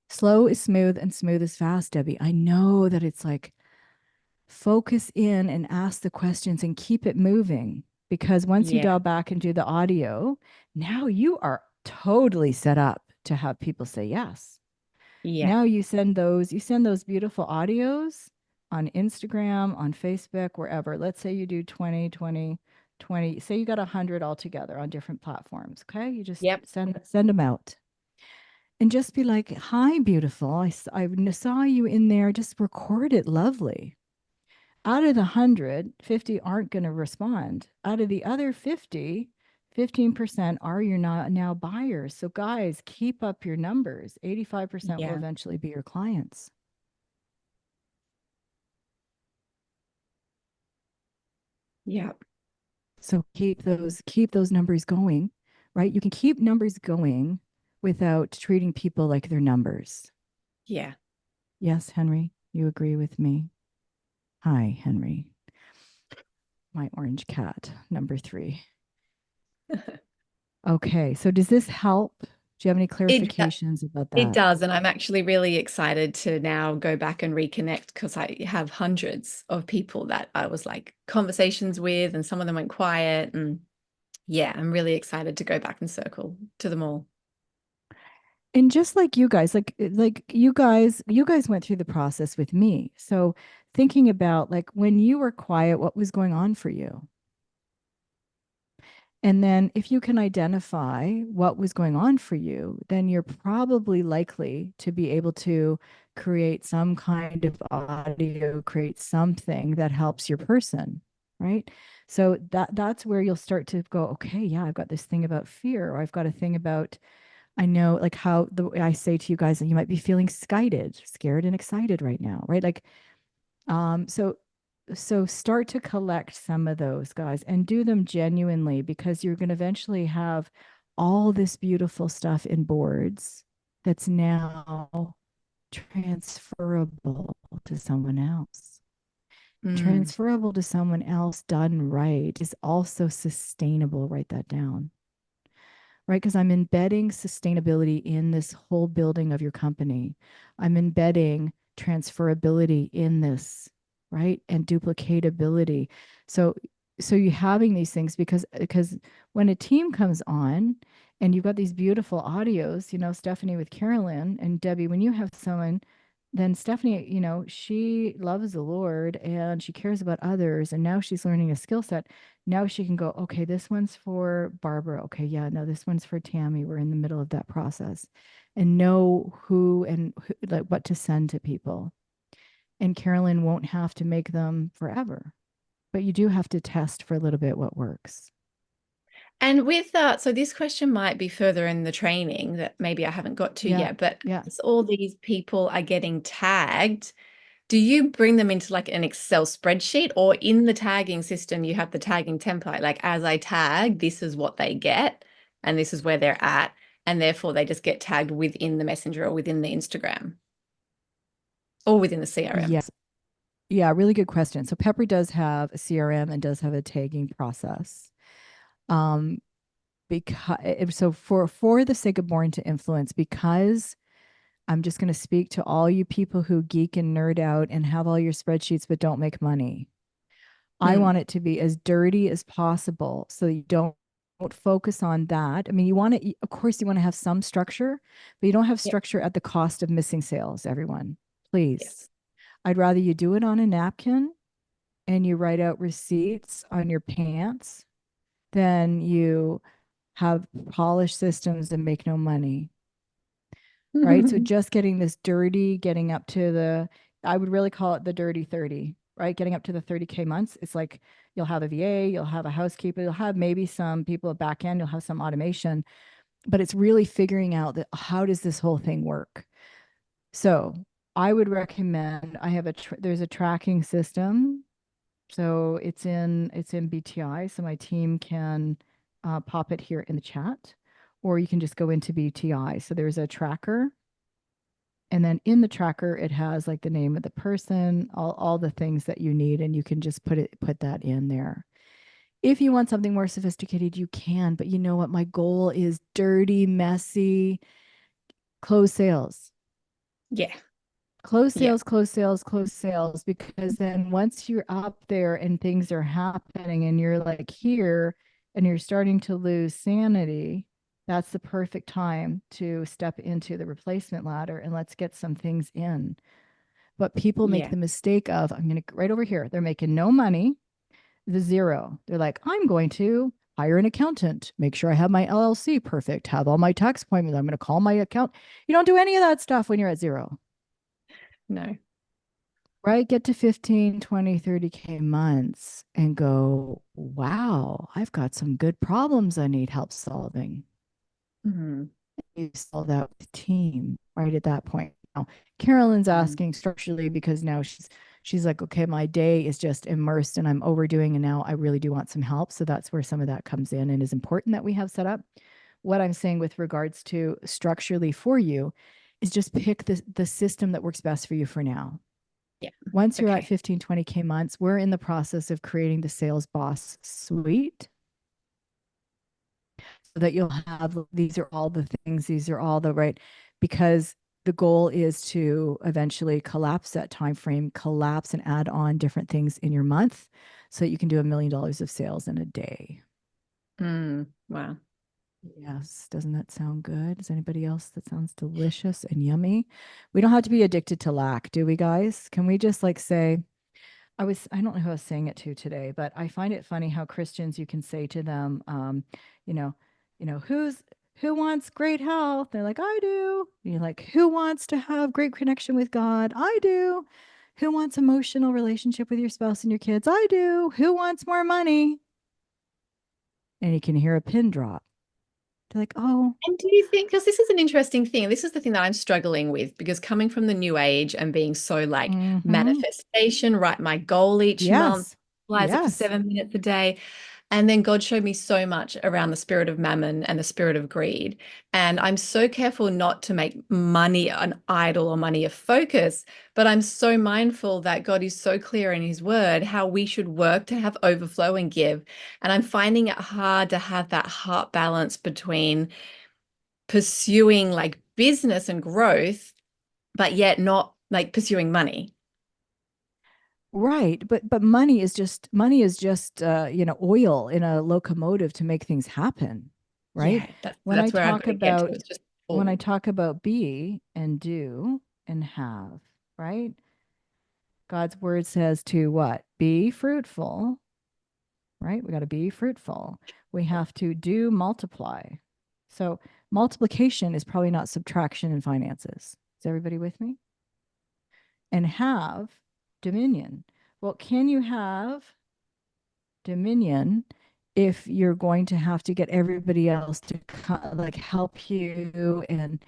Slow is smooth and smooth is fast, Debbie. I know that it's like focus in and ask the questions and keep it moving because once you Yeah. dial back and do the audio, now you are totally set up to have people say yes. Yeah. Now you send those beautiful audios on Instagram, on Facebook, wherever. Let's say you do 20, 20, 20. Say you got 100 altogether on different platforms. Okay. You just Yep. send them out and just be like, hi, beautiful. I saw you in there. Just record it lovely. Out of the 100, 50 aren't going to respond. Out of the other 50, 15% are your now buyers. So guys, keep up your numbers. 85% will Yeah. eventually be your clients. Yeah. So keep those numbers going, right? You can keep numbers going without treating people like they're numbers. Yeah. Yes, Henry, you agree with me? Hi, Henry. My orange cat, number 3. Okay, so does this help? Do you have any It clarifications about It that? does. And I'm actually really excited to now go back and reconnect because I have hundreds of people that I was like conversations with, and some of them went quiet. And yeah, I'm really excited to go back and circle to them all. And just like you guys, like you guys went through the process with me. So thinking about like when you were quiet, what was going on for you? And then if you can identify what was going on for you, then you're probably likely to be able to create some kind of audio, create something that helps your person, right? So that's where you'll start to go, okay, yeah, I've got this thing about fear, or I've got a thing about I know like how the I say to you guys that you might be feeling scared and excited right now, right? Like so start to collect some of those guys and do them genuinely because you're going to eventually have all this beautiful stuff in boards that's now transferable to someone else. Mm, Transferable to someone else done right is also sustainable. Write that down, right? Because I'm embedding sustainability in this whole building of your company. I'm embedding transferability in this, right? And duplicatability. So you having these things because when a team comes on and you've got these beautiful audios, Stephanie with Carolyn and Debbie, when you have someone, then Stephanie, she loves the Lord and she cares about others. And now she's learning a skill set. Now she can go, okay, this one's for Barbara. Okay, yeah, no, this one's for Tammy. We're in the middle of that process and know like what to send to people. And Carolyn won't have to make them forever, but you do have to test for a little bit what works. And with so this question might be further in the training that maybe I haven't got to Yeah, yet, but yeah. as all these people are getting tagged, do you bring them into like an Excel spreadsheet, or in the tagging system, you have the tagging template? Like, as I tag, this is what they get, and this is where they're at. And therefore, they just get tagged within the Messenger or within the Instagram or within the CRM. Yes. Yeah, really good question. So Pepper does have a CRM and does have a tagging process. Um, because so for the sake of born to influence, because I'm just going to speak to all you people who geek and nerd out and have all your spreadsheets but don't make money. I Hmm. want it to be as dirty as possible so you don't focus on that. I mean, you want to, of course, you want to have some structure, but you don't have Yep. structure at the cost of missing sales, everyone. Please. Yes. I'd rather you do it on a napkin and you write out receipts on your pants than you have polished systems and make no money, right? So just getting this dirty, getting up to I would really call it the dirty 30, right? Getting up to the 30K months. It's like you'll have a VA, you'll have a housekeeper, you'll have maybe some people at back end, you'll have some automation, but it's really figuring out that how does this whole thing work? So I would recommend I have there's a tracking system. So it's in BTI. So my team can pop it here in the chat, or you can just go into BTI. So there's a tracker. And then in the tracker, it has like the name of the person, all the things that you need, and you can just put that in there. If you want something more sophisticated, you can, but you know what? My goal is dirty, messy, close sales. Yeah. Close Yeah. sales, close sales, close sales, because then once you're up there and things are happening and you're like here and you're starting to lose sanity, that's the perfect time to step into the replacement ladder and let's get some things in. But people make Yeah. the mistake of, I'm going to right over here. They're making no money, the zero. They're like, I'm going to hire an accountant, make sure I have my LLC perfect, have all my tax appointments. I'm going to call my account. You don't do any of that stuff when you're at zero, No. right? Get to 15, 20, 30K months and go, wow, I've got some good problems I need help solving. Mhm. You solve that with team right at that point. Now, Carolyn's Mm. asking structurally because now she's like, okay, my day is just immersed and I'm overdoing, and now I really do want some help. So that's where some of that comes in and is important that we have set up. What I'm saying with regards to structurally for you is just pick the system that works best for you for now. Yeah. Once you're at Okay. 15, 20K months, we're in the process of creating the sales boss suite so that you'll have, these are all the things, these are all the right, because the goal is to eventually collapse that time frame, collapse and add on different things in your month so that you can do $1 million of sales in a day. Wow. Yes. Doesn't that sound good? Is anybody else that sounds delicious and yummy? We don't have to be addicted to lack, do we, guys? Can we just like say, I don't know who I was saying it to today, but I find it funny how Christians, you can say to them, you know, who wants great health? They're like, I do. And you're like, who wants to have great connection with God? I do. Who wants emotional relationship with your spouse and your kids? I do. Who wants more money? And you can hear a pin drop. They're like, oh, And do you think, because this is an interesting thing, this is the thing that I'm struggling with, because coming from the new age and being so like mm-hmm. manifestation, write my goal each month, Yes. visualize it for Yes. 7 minutes a day. And then God showed me so much around the spirit of mammon and the spirit of greed. And I'm so careful not to make money an idol or money a focus, but I'm so mindful that God is so clear in his word how we should work to have overflow and give. And I'm finding it hard to have that heart balance between pursuing like business and growth, but yet not like pursuing money. Right, but money is just oil in a locomotive to make things happen, right? Yeah, that's When I that's where I've talk got to get to. about It's just when I all. talk about be and do and have, right? God's word says to what? Be fruitful, right? We got to be fruitful. We have to do multiply. So multiplication is probably not subtraction in finances. Is everybody with me? And have dominion. Well, can you have dominion if you're going to have to get everybody else to like help you and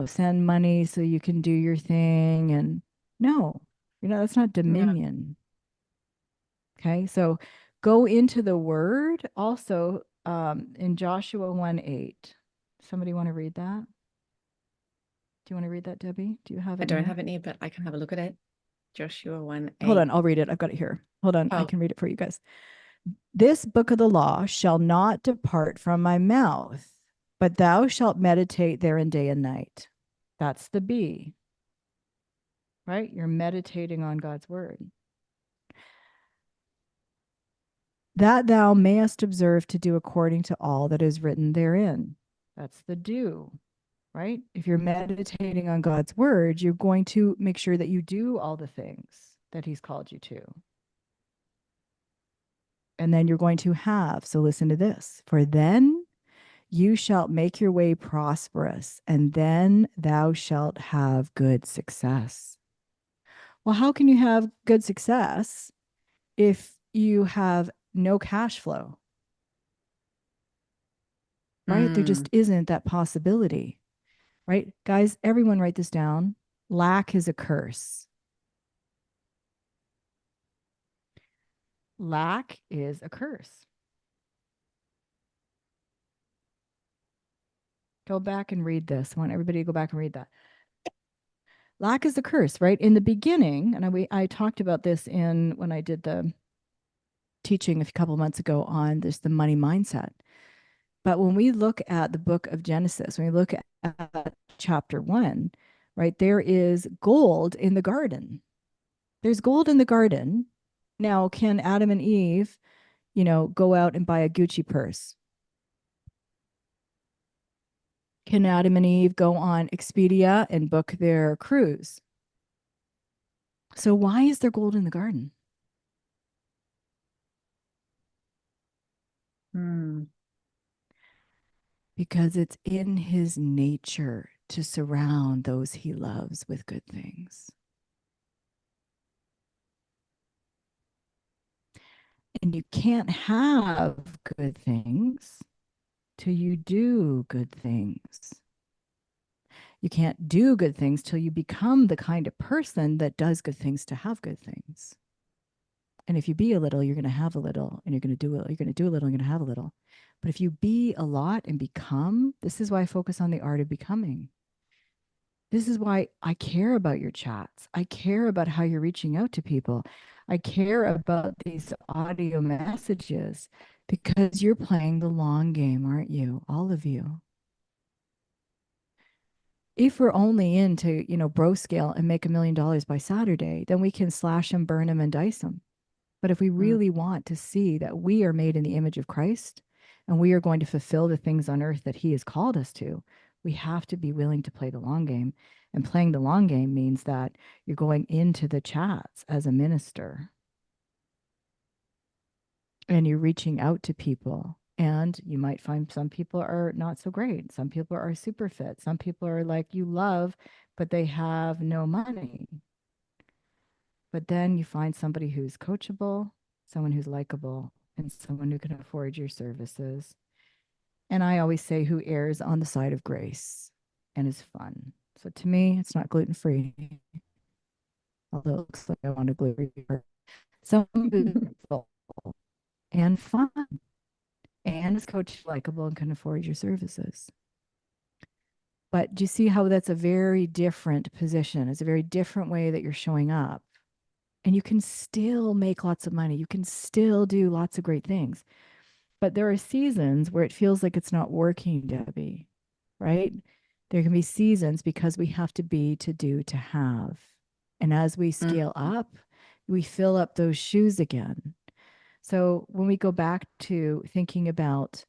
send money so you can do your thing? And no, that's not Yeah. dominion. Okay, so go into the word also, in Joshua 1:8. Somebody want to read that? Do you want to read that, Debbie? Do you have I it don't near? have it near, but I can have a look at it. Joshua 1 Hold 8. on, I'll read it. I've got it here. Hold on, I Oh, can read it for you guys. This book of the law shall not depart from my mouth, but thou shalt meditate therein day and night. That's the B, right? You're meditating on God's word. That thou mayest observe to do according to all that is written therein. That's the do, right? If you're meditating on God's word, you're going to make sure that you do all the things that he's called you to. And then you're going to have, so listen to this, for then you shalt make your way prosperous, and then thou shalt have good success. Well, how can you have good success if you have no cash flow, right? There just mm, isn't that possibility, right? Guys, everyone write this down. Lack is a curse. Lack is a curse. Go back and read this. I want everybody to go back and read that. Lack is a curse, right? In the beginning, and I talked about this in when I did the teaching a couple of months ago on this, the money mindset. But when we look at the book of Genesis, when we look at chapter 1, right, there is gold in the garden. There's gold in the garden. Now, can Adam and Eve, go out and buy a Gucci purse? Can Adam and Eve go on Expedia and book their cruise? So why is there gold in the garden? Because it's in his nature to surround those he loves with good things. And you can't have good things till you do good things. You can't do good things till you become the kind of person that does good things to have good things. And if you be a little, you're going to have a little, and you're going to do it. You're going to do a little, and you're going to have a little. But if you be a lot and become, this is why I focus on the art of becoming. This is why I care about your chats. I care about how you're reaching out to people. I care about these audio messages because you're playing the long game, aren't you? All of you. If we're only into, bro scale and make $1 million by Saturday, then we can slash them, burn them, and dice them. But if we really want to see that we are made in the image of Christ and we are going to fulfill the things on earth that he has called us to, we have to be willing to play the long game. And playing the long game means that you're going into the chats as a minister and you're reaching out to people. And you might find some people are not so great. Some people are super fit. Some people are like you love, but they have no money. But then you find somebody who's coachable, someone who's likable, and someone who can afford your services. And I always say who errs on the side of grace and is fun. So to me, it's not gluten free, although it looks like I want a gluten free. Someone beautiful and fun and is coach likable and can afford your services. But do you see how that's a very different position? It's a very different way that you're showing up. And you can still make lots of money. You can still do lots of great things. But there are seasons where it feels like it's not working, Debbie, right? There can be seasons because we have to be, to do, to have. And as we scale up, we fill up those shoes again. So when we go back to thinking about,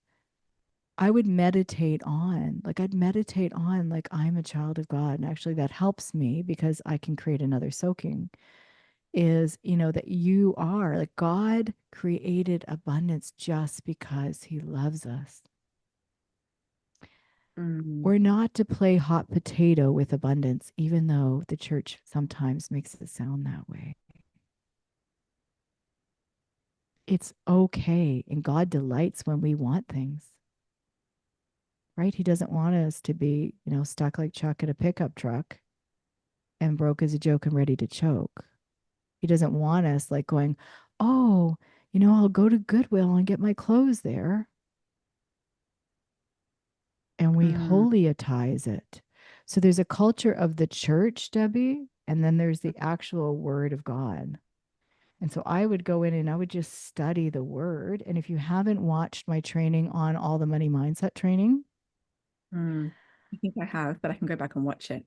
I would meditate on, I'd meditate on, I'm a child of God. And actually that helps me because I can create another soaking. Is, that you are like God created abundance just because he loves us. We're not to play hot potato with abundance, even though the church sometimes makes it sound that way. It's okay. And God delights when we want things, right? He doesn't want us to be, stuck like Chuck in a pickup truck and broke as a joke and ready to choke. He doesn't want us going, oh, I'll go to Goodwill and get my clothes there. And we holiatize it. So there's a culture of the church, Debbie, and then there's the actual word of God. And so I would go in and I would just study the word. And if you haven't watched my training on all the money mindset training, I think I have, but I can go back and watch it.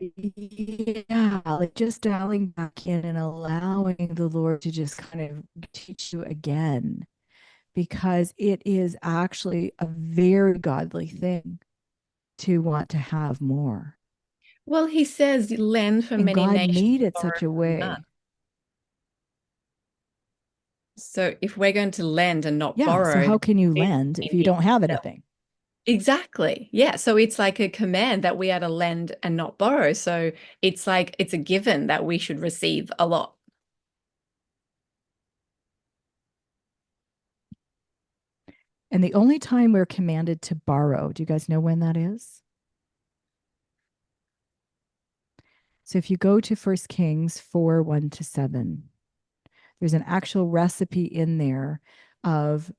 Yeah, just dialing back in and allowing the Lord to just kind of teach you again, because it is actually a very godly thing to want to have more. Well, he says, lend for And many God nations. made it such a way. So if we're going to lend and not Yeah. borrow, So how can you lend if you don't have anything? Exactly. Yeah. So it's like a command that we are to lend and not borrow. So it's like it's a given that we should receive a lot. And the only time we're commanded to borrow, do you guys know when that is? So if you go to 1 Kings 4, 1-7, there's an actual recipe in there of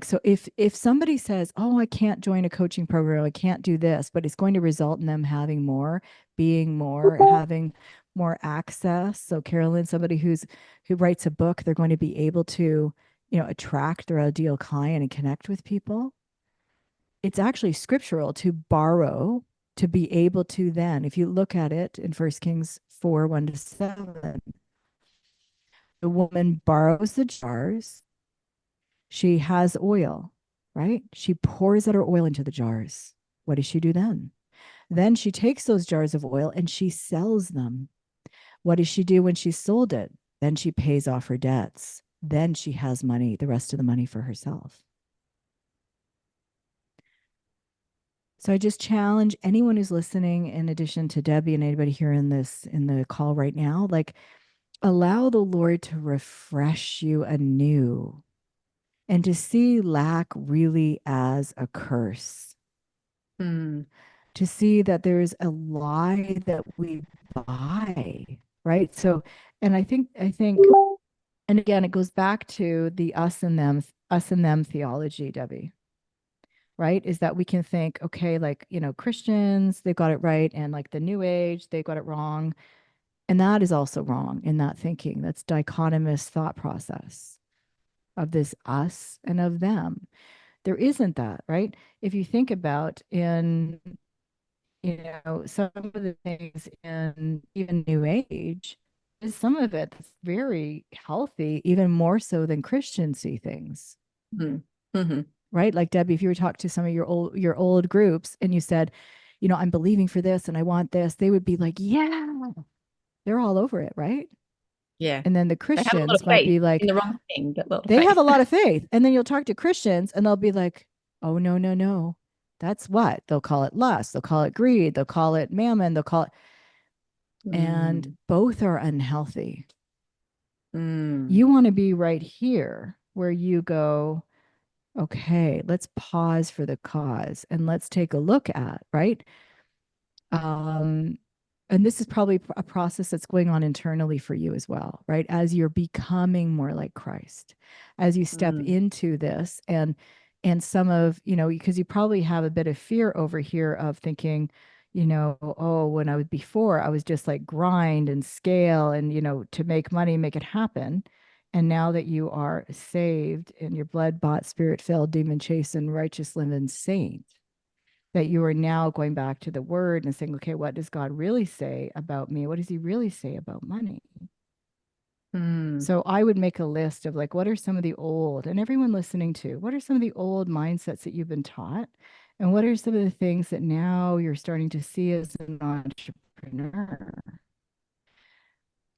so if somebody says, oh, I can't join a coaching program, I can't do this, but it's going to result in them having more, being more, having more access. So Carolyn, somebody who writes a book, they're going to be able to, attract their ideal client and connect with people. It's actually scriptural to borrow to be able to then, if you look at it in 1 Kings 4, 1-7, the woman borrows the jars. She has oil, right? She pours out her oil into the jars. What does she do then? Then she takes those jars of oil and she sells them. What does she do when she's sold it? Then she pays off her debts. Then she has money, the rest of the money for herself. So I just challenge anyone who's listening, in addition to Debbie and anybody here in the call right now, like allow the Lord to refresh you anew and to see lack really as a curse. Mm. To see that there's a lie that we buy, right? So, and I think, and again, it goes back to the us and them theology, Debbie, right? Is that we can think, okay, like, Christians, they've got it right, and like the New Age, they got it wrong. And that is also wrong in that thinking. That's dichotomous thought process of this us and of them. There isn't that, right? If you think about some of the things in even New Age, is some of it that's very healthy, even more so than Christians see things. Mm. Mm-hmm. Right? Like Debbie, if you were to talk to some of your old groups and you said, I'm believing for this and I want this, they would be like, yeah, they're all over it, right? Yeah. And then the They have a lot Christians of might faith be in like, the wrong thing, but a lot of they have faith. a lot of faith. And then you'll talk to Christians and they'll be like, oh, no, no, no. That's what they'll call it lust. They'll call it greed. They'll call it mammon. They'll call it, and Mm. both are unhealthy. Mm. You want to be right here where you go, okay, let's pause for the cause and let's take a look at, right? Um, and this is probably a process that's going on internally for you as well, right? As you're becoming more like Christ, as you step Mm. into this, and some of, because you probably have a bit of fear over here of thinking, oh, when I was before, I was just like grind and scale and, to make money, make it happen. And now that you are saved and you're blood bought, spirit filled, demon chastened, righteous living saint, that you are now going back to the word and saying, okay, what does God really say about me? What does he really say about money? Mm. So I would make a list of like, what are some of the old, and everyone listening to, what are some of the old mindsets that you've been taught? And what are some of the things that now you're starting to see as an entrepreneur?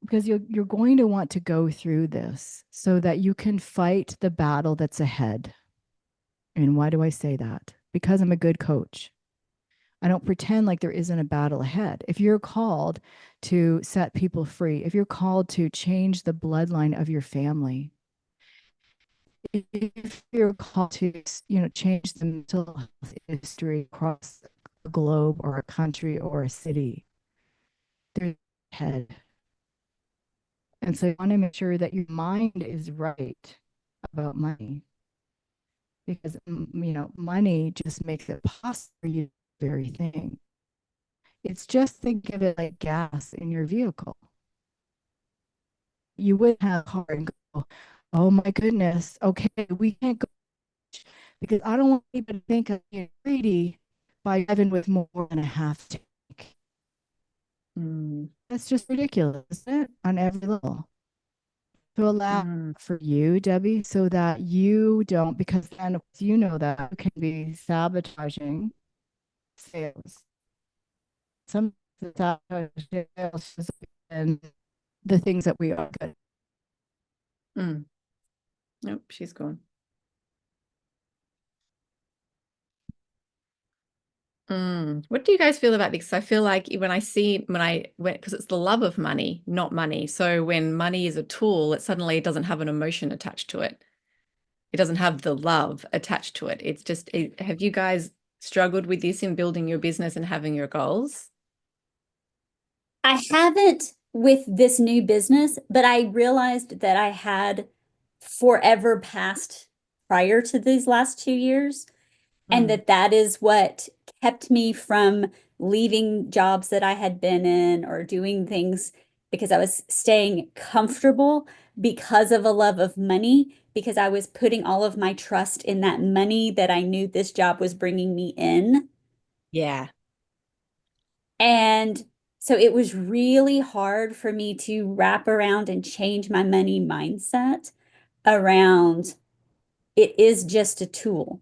Because you're going to want to go through this so that you can fight the battle that's ahead. And why do I say that? Because I'm a good coach. I don't pretend like there isn't a battle ahead. If you're called to set people free, if you're called to change the bloodline of your family, if you're called to, change the mental health industry across a globe or a country or a city, there's ahead. And so you want to make sure that your mind is right about money because, money just makes it possible for you to do the very thing. It's just think of it like gas in your vehicle. You wouldn't have a car and go, oh my goodness, okay, we can't go because I don't want people to think I'm being greedy by driving with more than a half tank. Mm. That's just ridiculous, isn't it? On every level. To allow Mm. for you, Debbie, so that you don't, because then you know that you can be sabotaging sales. Some sabotage sales and the things that we are good. Mm. Nope, she's gone. What do you guys feel about this? I feel like when I went, because it's the love of money, not money. So when money is a tool, it suddenly doesn't have an emotion attached to it. It doesn't have the love attached to it. It's just, have you guys struggled with this in building your business and having your goals? I haven't with this new business, but I realized that I had forever passed prior to these last 2 years, and Mm. that is what kept me from leaving jobs that I had been in or doing things because I was staying comfortable because of a love of money, because I was putting all of my trust in that money that I knew this job was bringing me in. Yeah. And so it was really hard for me to wrap around and change my money mindset around it is just a tool.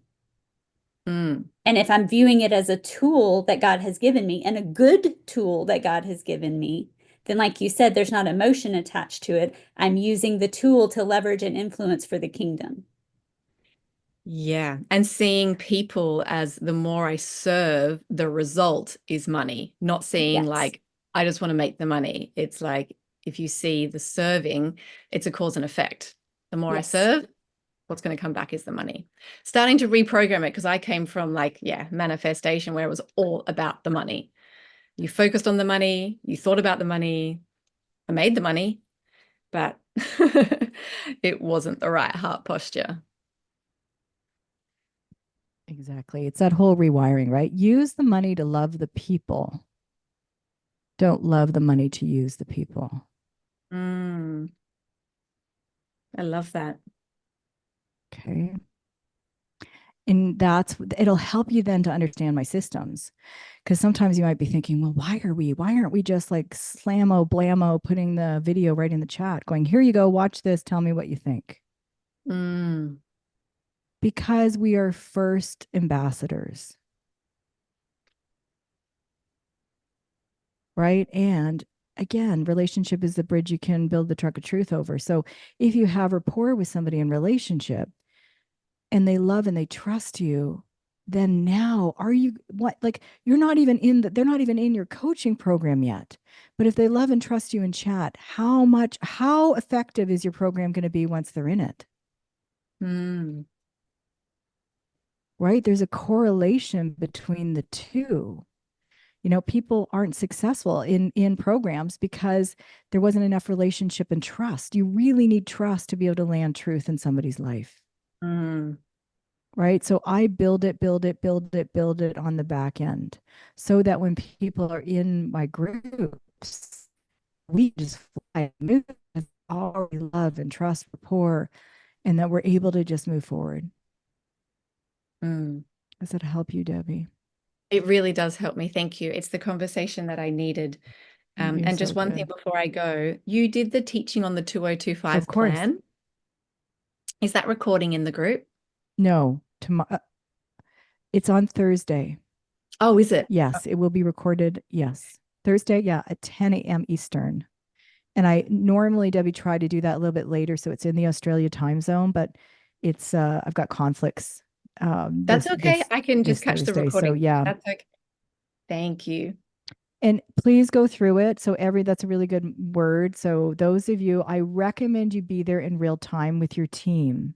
Mm. And if I'm viewing it as a tool that God has given me and a good tool that God has given me, then like you said, there's not emotion attached to it. I'm using the tool to leverage and influence for the kingdom. Yeah. And seeing people as the more I serve, the result is money, not seeing Yes. like, I just want to make the money. It's like, if you see the serving, it's a cause and effect. The more I Yes. serve, what's going to come back is the money. Starting to reprogram it, because I came from like, yeah, manifestation where it was all about the money. You focused on the money, you thought about the money, I made the money, but it wasn't the right heart posture. Exactly. It's that whole rewiring, right? Use the money to love the people. Don't love the money to use the people. Mm, I love that. Okay. And it'll help you then to understand my systems. Because sometimes you might be thinking, well, why aren't we just like slammo blammo putting the video right in the chat going, here you go, watch this, tell me what you think. Mm, Because we are first ambassadors, right? And again, relationship is the bridge you can build the truck of truth over. So if you have rapport with somebody in relationship and they love and they trust you, then now are you what like you're not even in they're not even in your coaching program yet. But if they love and trust you in chat, how effective is your program going to be once they're in it? mm, Right? There's a correlation between the two. You know, people aren't successful in programs because there wasn't enough relationship and trust. You really need trust to be able to land truth in somebody's life. mm, Right. So I build it, build it, build it, build it on the back end so that when people are in my groups, we just fly move with all love and trust, rapport, and that we're able to just move forward. mm. Does that help you, Debbie? It really does help me. Thank you. It's the conversation that I needed. You're And so just one thing good. before I go, you did the teaching on the 2025 Of course. plan. Is that recording in the group? No, tomorrow. It's on Thursday. Oh, is it? Yes, it will be recorded. Yes. Thursday, yeah, at 10 a.m. Eastern. And I normally, Debbie, try to do that a little bit later. So it's in the Australia time zone, but I've got conflicts That's okay. I can this just catch the Thursday. So recording. yeah. That's okay. Thank you. And please go through it. So that's a really good word. So those of you, I recommend you be there in real time with your team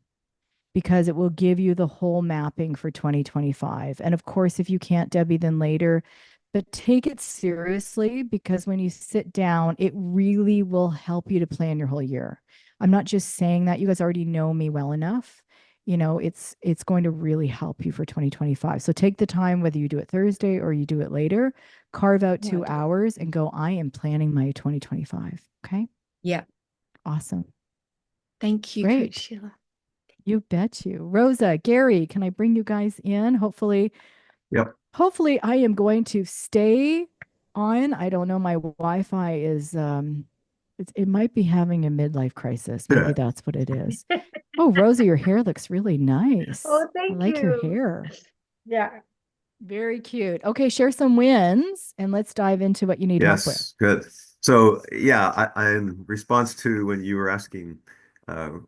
because it will give you the whole mapping for 2025. And of course, if you can't, Debbie, then later, but take it seriously because when you sit down, it really will help you to plan your whole year. I'm not just saying that. You guys already know me well enough. You know, it's going to really help you for 2025. So take the time, whether you do it Thursday or you do it later, carve out Yeah, 2 hours and go, I am planning my 2025. Okay. Yeah. Awesome. Thank you, Great. Coach Sheila. You bet you. Rosa, Gary, can I bring you guys in? Hopefully, Yep. hopefully I am going to stay on. I don't know. My Wi-Fi is it might be having a midlife crisis. Maybe that's what it is. Oh, Rosa, your hair looks really nice. Oh, I thank like your you. hair. Yeah. Very cute. Okay, share some wins and let's dive into what you need help with. Yes, good. So yeah, in response to when you were asking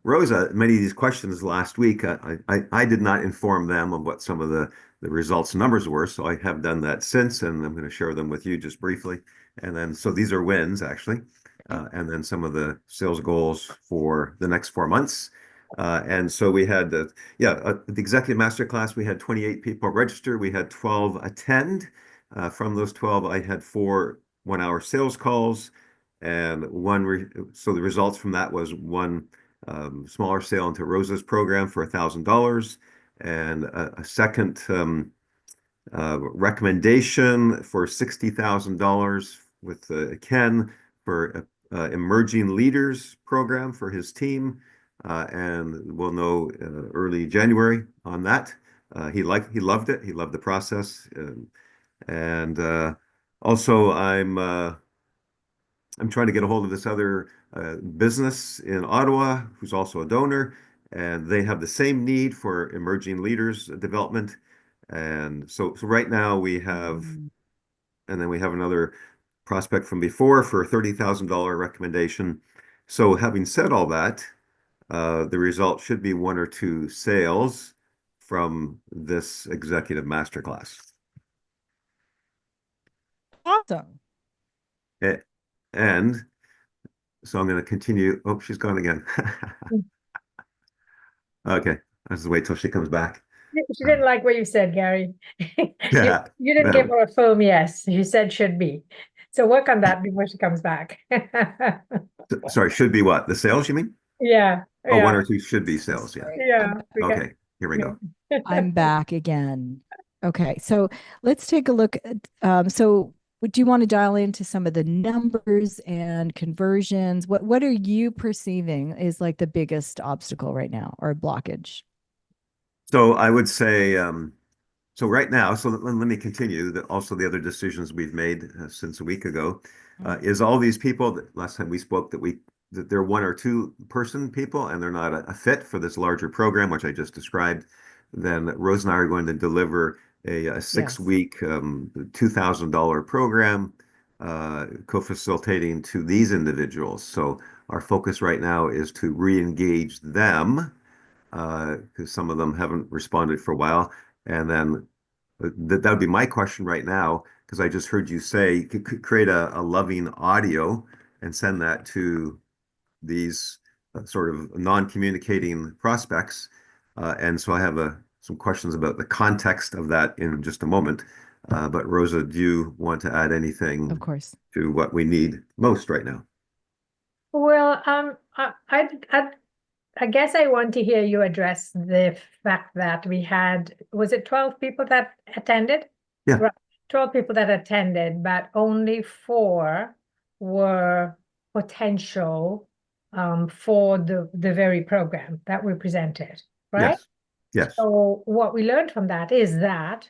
Rosa many of these questions last week, I did not inform them of what some of the results numbers were. So I have done that since, and I'm going to share them with you just briefly. And then, so these are wins actually, and then some of the sales goals for the next 4 months. And so we had the executive masterclass. We had 28 people register. We had 12 attend. From those 12, I had 4 1-hour sales calls, and so the results from that was one smaller sale into Rosa's program for $1,000, and a second recommendation for $60,000 with Ken for emerging leaders program for his team, and we'll know early January on that. He loved it. He loved the process. And also, I'm trying to get a hold of this other business in Ottawa who's also a donor, and they have the same need for emerging leaders development. And so right now we have, and then we have another prospect from before for a $30,000 recommendation. So having said all that, the result should be 1 or 2 sales from this executive masterclass. Awesome. And so I'm going to continue. Oh, she's gone again. Okay, I'll just wait till she comes back. She didn't like what you said, Gary. Yeah. You didn't give her a firm yes. You said should be. So work on that before she comes back. Sorry, should be what? The sales, you mean? Yeah, Oh, 1 yeah, or 2 should be sales. Yeah. yeah. Okay, here we go. I'm back again. Okay, so let's take a look at, so would you want to dial into some of the numbers and conversions? What are you perceiving is like the biggest obstacle right now or blockage? So I would say, so right now, so let me continue. Also, the other decisions we've made since a week ago is all these people that last time we spoke that they're 1 or 2 person people and they're not a fit for this larger program, which I just described. Then Rose and I are going to deliver a 6-week $2,000 program co-facilitating to these individuals. So our focus right now is to re-engage them because some of them haven't responded for a while. And then that would be my question right now, because I just heard you say you could create a loving audio and send that to these sort of non-communicating prospects. And so I have some questions about the context of that in just a moment. But Rosa, do you want to add anything Of course. to what we need most right now? Well, I guess I want to hear you address the fact that we had, was it 12 people that attended? Yeah. Right. 12 people that attended, but only 4 were potential for the very program that we presented, right? Yes. Yes. So what we learned from that is that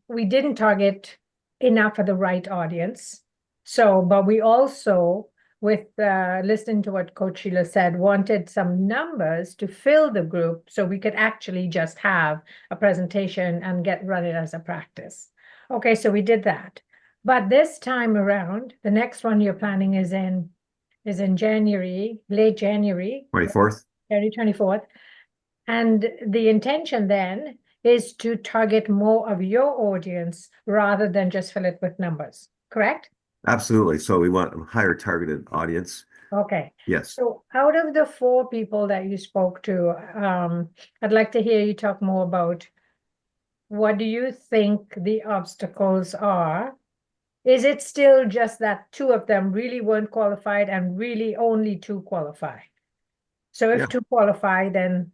we didn't target enough of the right audience. So, but we also, with listening to what Coach Sheila said, wanted some numbers to fill the group so we could actually just have a presentation and run it as a practice. Okay, so we did that. But this time around, the next one you're planning is in January, late January. 24th. January 24th. And the intention then is to target more of your audience rather than just fill it with numbers, correct? Absolutely. So we want a higher targeted audience. Okay. Yes. So out of the 4 people that you spoke to, I'd like to hear you talk more about what do you think the obstacles are? Is it still just that 2 of them really weren't qualified and really only 2 qualify? So if 2 qualify, then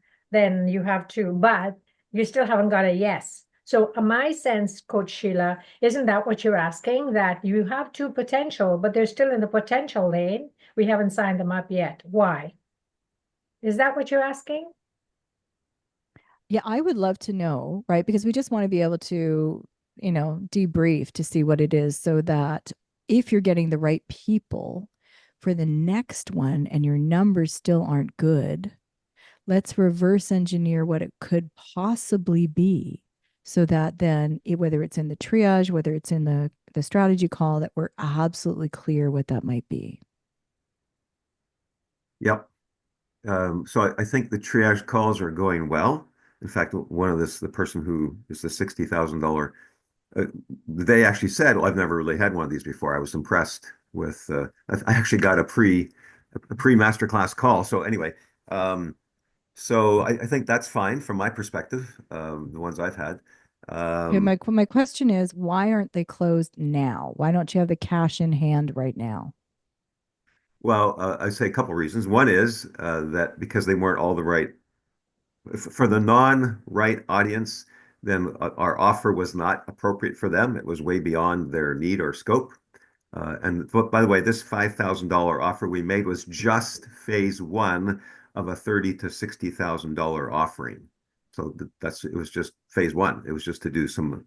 you have 2, but you still haven't got a yes. So my sense, Coach Sheila, isn't that what you're asking? That you have 2 potential, but they're still in the potential lane. We haven't signed them up yet. Why? Is that what you're asking? Yeah, I would love to know, right? Because we just want to be able to, debrief to see what it is so that if you're getting the right people for the next one and your numbers still aren't good, let's reverse engineer what it could possibly be so that then whether it's in the triage, whether it's in the strategy call, that we're absolutely clear what that might be. Yep. So I think the triage calls are going well. In fact, the person who is the $60,000, they actually said, well, I've never really had one of these before. I was impressed with, I actually got a pre masterclass call. So anyway, so I think that's fine from my perspective, the ones I've had. Okay, my question is, why aren't they closed now? Why don't you have the cash in hand right now? Well, I say a couple reasons. One is that because they weren't all the right, for the non-right audience, then our offer was not appropriate for them. It was way beyond their need or scope. And by the way, this $5,000 offer we made was just phase 1 of a $30,000 to $60,000 offering. So it was just phase 1. It was just to do some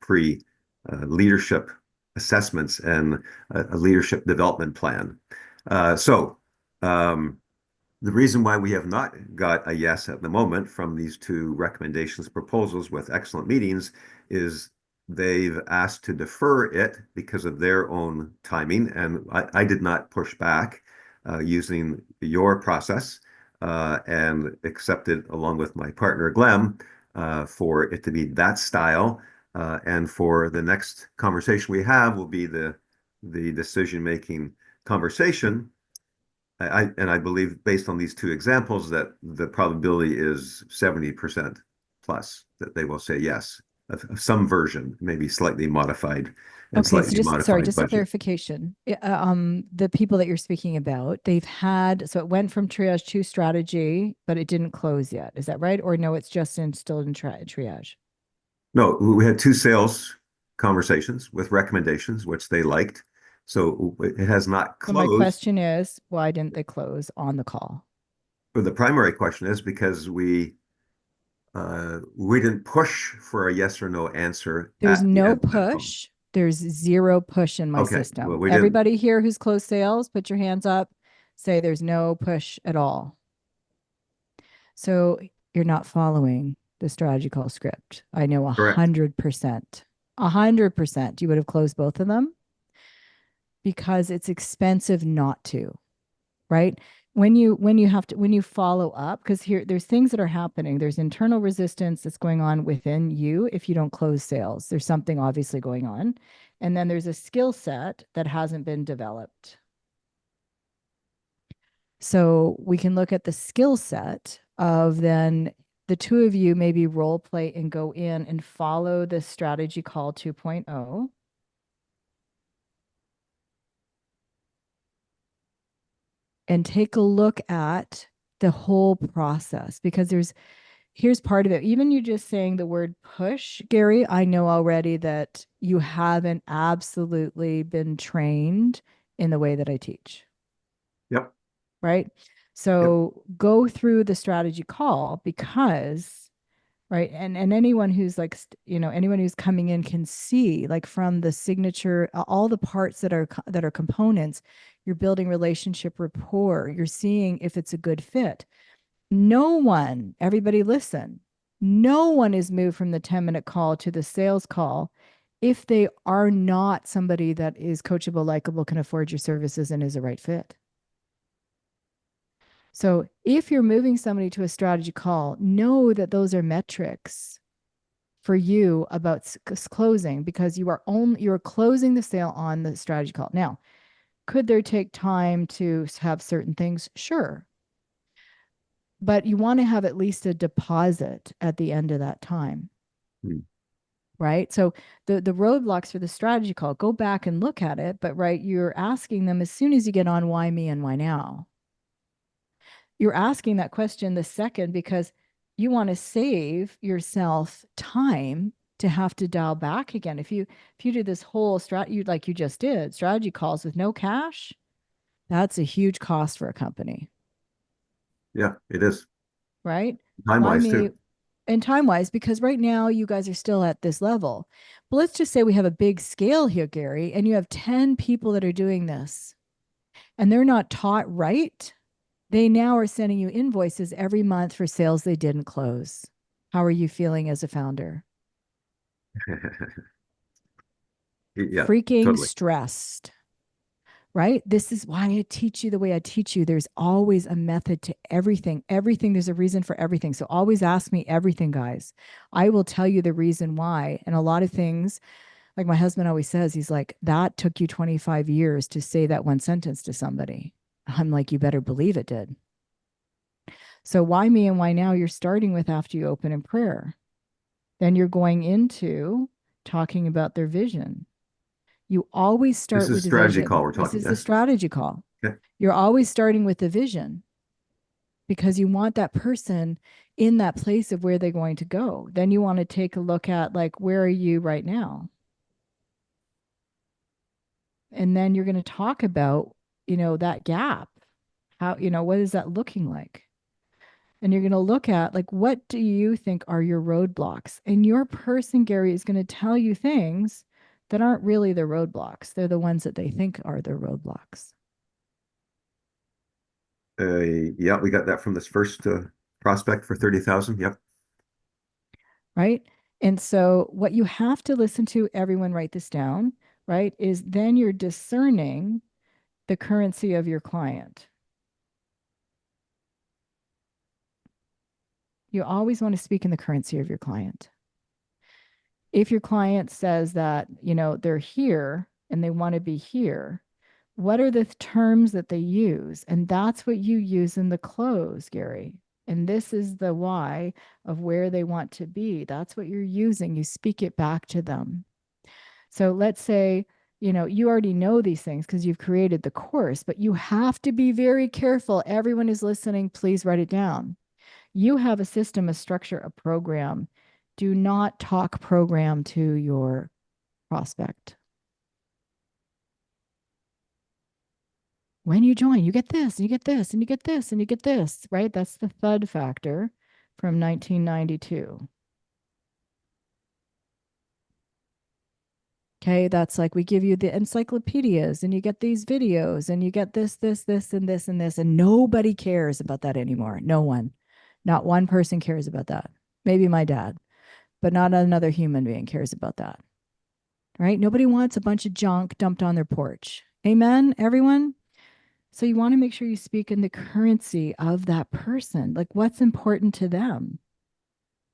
leadership assessments and a leadership development plan. So the reason why we have not got a yes at the moment from these 2 recommendations proposals with excellent meetings is they've asked to defer it because of their own timing, and I did not push back using your process and accepted, along with my partner Glenn, for it to be that style. And for the next conversation we have will be the decision-making conversation. I believe based on these two examples that the probability is 70% plus that they will say yes, of some version, maybe slightly modified and Okay, so slightly modified just a budget. clarification. The people that you're speaking about, so it went from triage to strategy, but it didn't close yet. Is that right? Or no, it's just still in triage. No, we had two sales conversations with recommendations, which they liked. So it has not So my closed. question is, why didn't they close on the call? But the primary question is because we didn't push for a yes or no answer There's at the no end of that call. push. There's zero push in my Okay, well, system. we didn't. Everybody here who's closed sales, put your hands up. Say there's no push at all. So you're not following the strategy call script. I know Correct. 100%. 100%. You would have closed both of them because it's expensive not to, right? When you follow up, because there's things that are happening. There's internal resistance that's going on within you if you don't close sales. There's something obviously going on. And then there's a skill set that hasn't been developed. So we can look at the skill set of then the two of you maybe role play and go in and follow the strategy call 2.0. And take a look at the whole process because here's part of it. Even you just saying the word push, Gary, I know already that you haven't absolutely been trained in the way that I teach. Yep. Right. So go through the strategy call because, right. And anyone who's like, anyone who's coming in can see like from the signature, all the parts that are components, you're building relationship rapport. You're seeing if it's a good fit. Everybody listen, no one is moved from the 10-minute call to the sales call if they are not somebody that is coachable, likable, can afford your services, and is a right fit. So if you're moving somebody to a strategy call, know that those are metrics for you about closing because you're closing the sale on the strategy call. Now, could there take time to have certain things? Sure. But you want to have at least a deposit at the end of that time. Hmm. Right. So the roadblocks for the strategy call, go back and look at it. But right, you're asking them as soon as you get on why me and why now. You're asking that question the second because you want to save yourself time to have to dial back again. If you do this whole strategy like you just did, strategy calls with no cash, that's a huge cost for a company. Yeah, it is. Right? Time Why wise me? too. And time wise, because right now you guys are still at this level. But let's just say we have a big scale here, Gary, and you have 10 people that are doing this and they're not taught right. They now are sending you invoices every month for sales they didn't close. How are you feeling as a founder? Yeah, Freaking totally. stressed, right? This is why I teach you the way I teach you. There's always a method to everything. Everything, there's a reason for everything. So always ask me everything, guys. I will tell you the reason why. And a lot of things, like my husband always says, he's like, that took you 25 years to say that one sentence to somebody. I'm like, you better believe it did. So why me and why now you're starting with after you open in prayer. Then you're going into talking about their vision. You always This start is with the strategy vision. call we're This talking, is the yes? strategy call. Okay. You're always starting with the vision because you want that person in that place of where they're going to go. Then you want to take a look at like, where are you right now? And then you're going to talk about, that gap. How, what is that looking like? And you're going to look at like, what do you think are your roadblocks? And your person, Gary, is going to tell you things that aren't really the roadblocks. They're the ones that they think are their roadblocks. Yeah, we got that from this first prospect for 30,000. Yep. Right. And so what you have to listen to, everyone write this down, right, is then you're discerning the currency of your client. You always want to speak in the currency of your client. If your client says that, they're here and they want to be here, what are the terms that they use? And that's what you use in the close, Gary. And this is the why of where they want to be. That's what you're using. You speak it back to them. So let's say, you already know these things because you've created the course, but you have to be very careful. Everyone is listening. Please write it down. You have a system, a structure, a program. Do not talk program to your prospect. When you join, you get this, and you get this, and you get this, and you get this, right? That's the thud factor from 1992. Okay, that's like we give you the encyclopedias and you get these videos and you get this, and this, and this, and nobody cares about that anymore. No one. Not one person cares about that. Maybe my dad, but not another human being cares about that. Right? Nobody wants a bunch of junk dumped on their porch. Amen, everyone? So you want to make sure you speak in the currency of that person. Like what's important to them?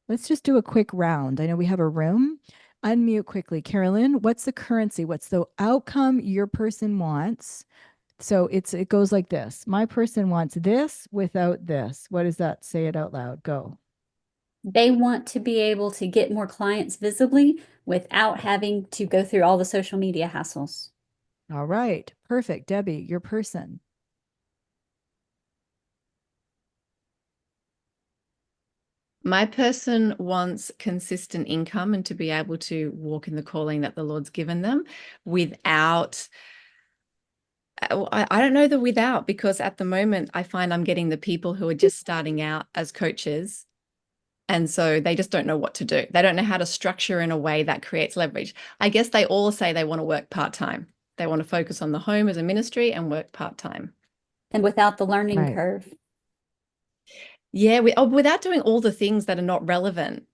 Let's just do a quick round. I know we have a room. Unmute quickly. Carolyn, what's the currency? What's the outcome your person wants? So it goes like this. My person wants this without this. What does that? Say it out loud. Go. They want to be able to get more clients visibly without having to go through all the social media hassles. All right. Perfect. Debbie, your person. My person wants consistent income and to be able to walk in the calling that the Lord's given them without, I don't know the without, because at the moment I find I'm getting the people who are just starting out as coaches. And so they just don't know what to do. They don't know how to structure in a way that creates leverage. I guess they all say they want to work part-time. They want to focus on the home as a ministry and work part-time. And without the learning Right. curve. Yeah, without doing all the things that are not relevant.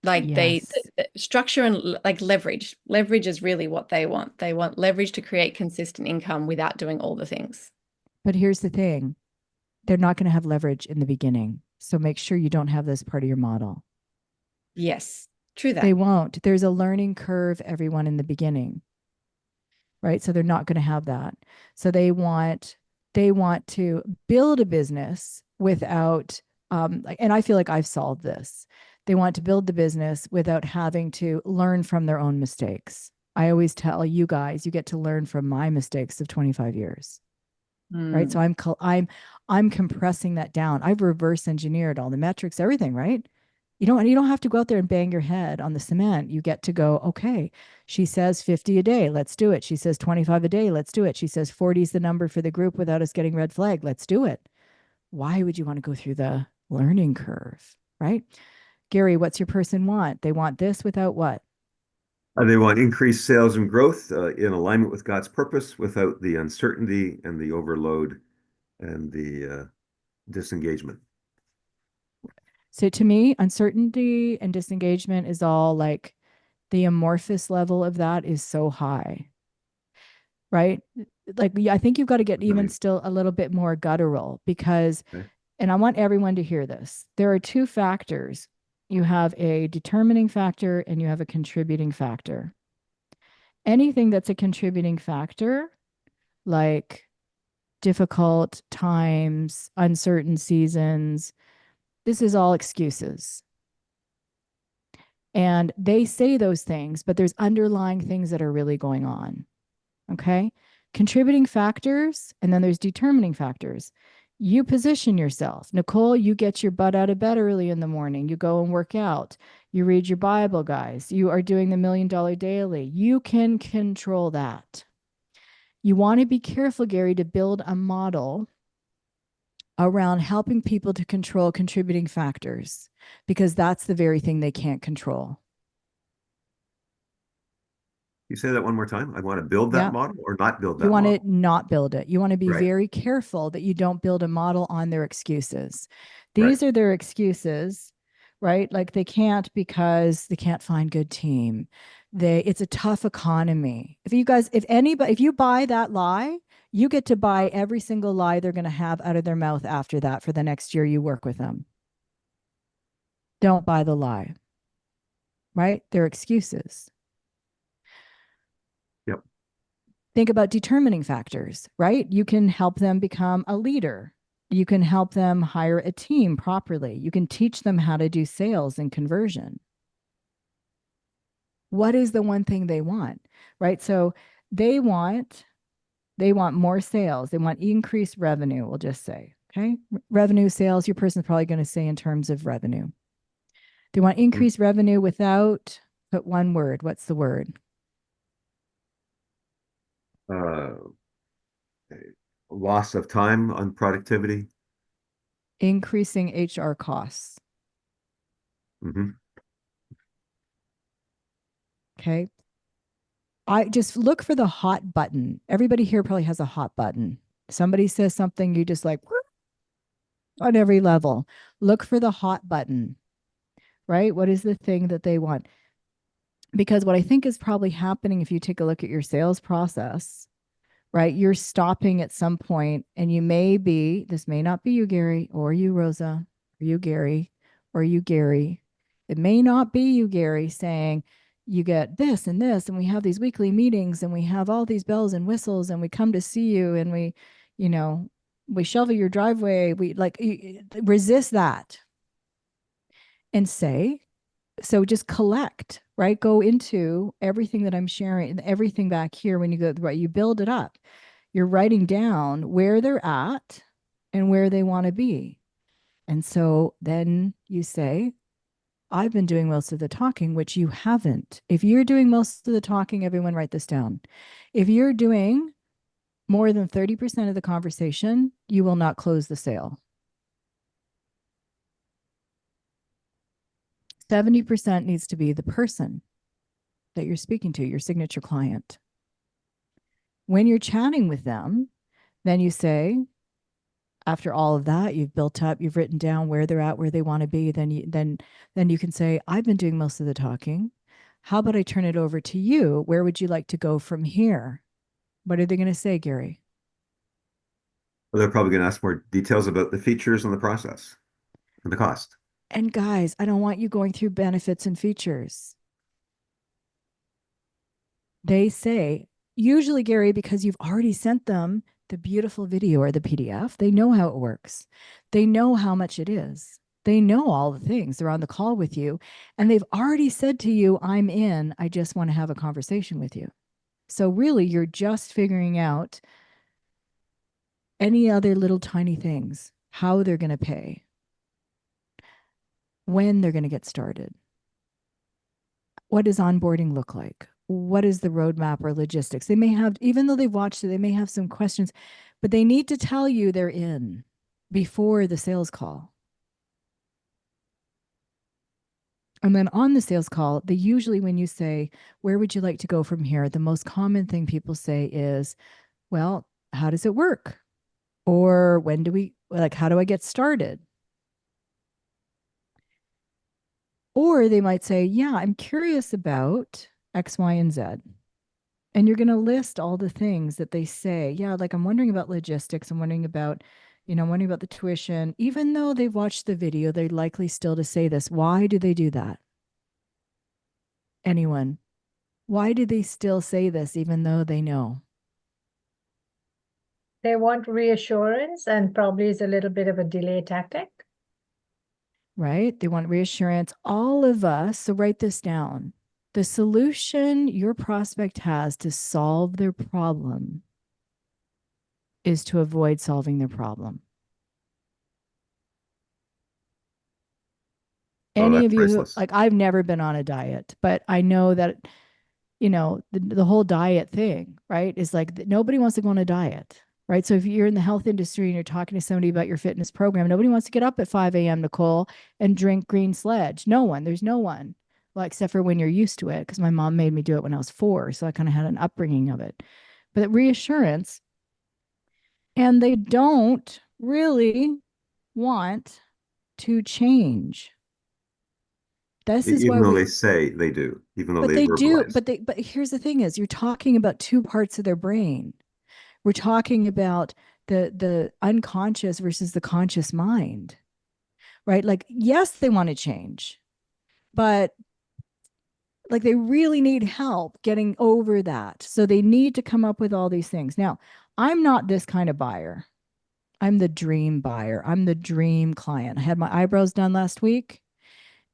Like Yes. the structure and like leverage. Leverage is really what they want. They want leverage to create consistent income without doing all the things. But here's the thing. They're not going to have leverage in the beginning. So make sure you don't have this part of your model. Yes, true that. They won't. There's a learning curve, everyone, in the beginning. Right? So they're not going to have that. So they want to build a business without and I feel like I've solved this. They want to build the business without having to learn from their own mistakes. I always tell you guys, you get to learn from my mistakes of 25 years. Right? So I'm compressing that down. I've reverse engineered all the metrics, everything, right? You don't have to go out there and bang your head on the cement. You get to go, okay, she says 50 a day, let's do it. She says 25 a day, let's do it. She says 40 is the number for the group without us getting red flag, let's do it. Why would you want to go through the learning curve, right? Gary, what's your person want? They want this without what? They want increased sales and growth in alignment with God's purpose without the uncertainty and the overload and the disengagement. So to me, uncertainty and disengagement is all like the amorphous level of that is so high, right? Like I think you've got to get even still a little bit more guttural because, and I want everyone to hear this. There are two factors. You have a determining factor and you have a contributing factor. Anything that's a contributing factor, like difficult times, uncertain seasons, this is all excuses. And they say those things, but there's underlying things that are really going on. Okay. Contributing factors, and then there's determining factors. You position yourself. Nicole, you get your butt out of bed early in the morning. You go and work out. You read your Bible, guys. You are doing the $1 Million Daily. You can control that. You want to be careful, Gary, to build a model around helping people to control contributing factors because that's the very thing they can't control. You say that one more time. I want to build that model or not build that You want model. to not build it. You want to be very careful that you don't build a model on their excuses. These are their excuses right? Like they can't because they can't find good team. It's a tough economy. If you buy that lie, you get to buy every single lie they're going to have out of their mouth after that for the next year you work with them. Don't buy the lie, right? They're excuses. Yep. Think about determining factors, right? You can help them become a leader. You can help them hire a team properly. You can teach them how to do sales and conversion. What is the one thing they want, right? So they want more sales. They want increased revenue, we'll just say. Okay. Revenue, sales, your person's probably going to say in terms of revenue. They want increased revenue without, put one word. What's the word? Uh, Loss of time on productivity. Increasing HR costs. Mm-hmm. Okay. I just look for the hot button. Everybody here probably has a hot button. Somebody says something, you just like on every level. Look for the hot button, right? What is the thing that they want? Because what I think is probably happening if you take a look at your sales process, right? You're stopping at some point and this may not be you, Gary, or you, Rosa, or you, Gary, or you, Gary. It may not be you, Gary, saying, you get this and this, and we have these weekly meetings, and we have all these bells and whistles, and we come to see you, and you know, we shovel your driveway. We like resist that and say, so just collect, right? Go into everything that I'm sharing, everything back here when you go, right, you build it up. You're writing down where they're at and where they want to be. And so then you say, I've been doing most of the talking, which you haven't. If you're doing most of the talking, everyone write this down. If you're doing more than 30% of the conversation, you will not close the sale. 70% needs to be the person that you're speaking to, your signature client. When you're chatting with them, then you say, after all of that, you've built up, you've written down where they're at, where they want to be, then you can say, I've been doing most of the talking. How about I turn it over to you? Where would you like to go from here? What are they going to say, Gary? Well, they're probably going to ask more details about the features and the process and the cost. And guys, I don't want you going through benefits and features. They say, usually, Gary, because you've already sent them the beautiful video or the PDF, they know how it works. They know how much it is. They know all the things. They're on the call with you, and they've already said to you, I'm in. I just want to have a conversation with you. So, really, you're just figuring out any other little tiny things, how they're going to pay, when they're going to get started. What does onboarding look like? What is the roadmap or logistics? They may have, even though they've watched it, they may have some questions, but they need to tell you they're in before the sales call. And then on the sales call, they usually, when you say, where would you like to go from here? The most common thing people say is, well, how does it work? Or how do I get started? Or they might say, yeah, I'm curious about X, Y, and Z. And you're going to list all the things that they say. Yeah, like I'm wondering about logistics. I'm wondering about, I'm wondering about the tuition. Even though they've watched the video, they're likely still to say this. Why do they do that? Anyone? Why do they still say this even though they know? They want reassurance and probably is a little bit of a delay tactic. Right? They want reassurance. All of us, so write this down. The solution your prospect has to solve their problem is to avoid solving their problem. Oh, Any that's of you who, priceless. like, I've never been on a diet, but I know that, the whole diet thing, right, is like nobody wants to go on a diet, right? So if you're in the health industry and you're talking to somebody about your fitness program, nobody wants to get up at 5 a.m., Nicole, and drink green sledge. There's no one. Well, except for when you're used to it, because my mom made me do it when I was 4. So I kind of had an upbringing of it. But reassurance, and they don't really want to change. This is Even why though they say they do, even though but they they do, verbalize. but here's the thing is you're talking about two parts of their brain. We're talking about the unconscious versus the conscious mind, right? Like, yes, they want to change, but like they really need help getting over that. So they need to come up with all these things. Now, I'm not this kind of buyer. I'm the dream buyer. I'm the dream client. I had my eyebrows done last week,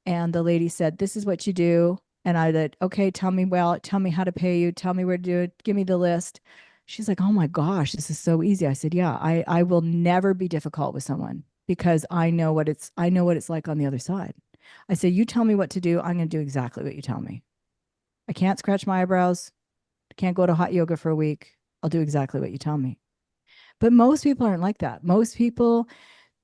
and the lady said, "This is what you do." And I said, "Okay, tell me, well, tell me how to pay you. Tell me where to do it. Give me the list." She's like, "Oh my gosh, this is so easy." I said, "Yeah, I will never be difficult with someone because I know what it's like on the other side." I said, "You tell me what to do. I'm going to do exactly what you tell me. I can't scratch my eyebrows. I can't go to hot yoga for a week. I'll do exactly what you tell me." But most people aren't like that. Most people,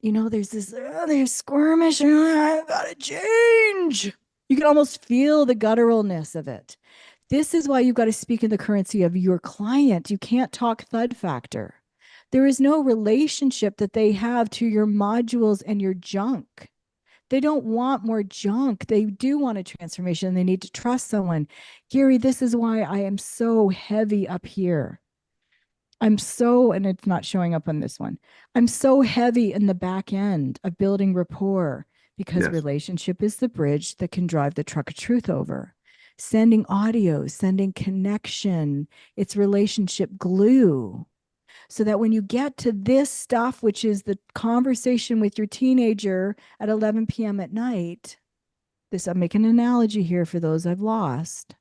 there's this, there's squirmish, I've got to change. You can almost feel the gutturalness of it. This is why you've got to speak in the currency of your client. You can't talk thud factor. There is no relationship that they have to your modules and your junk. They don't want more junk. They do want a transformation. They need to trust someone. Gary, this is why I am so heavy up here. And it's not showing up on this one. I'm so heavy in the back end of building rapport because Yes. relationship is the bridge that can drive the truck of truth over. Sending audio, sending connection, it's relationship glue. So that when you get to this stuff, which is the conversation with your teenager at 11 p.m. at night, I'm making an analogy here for those I've lost,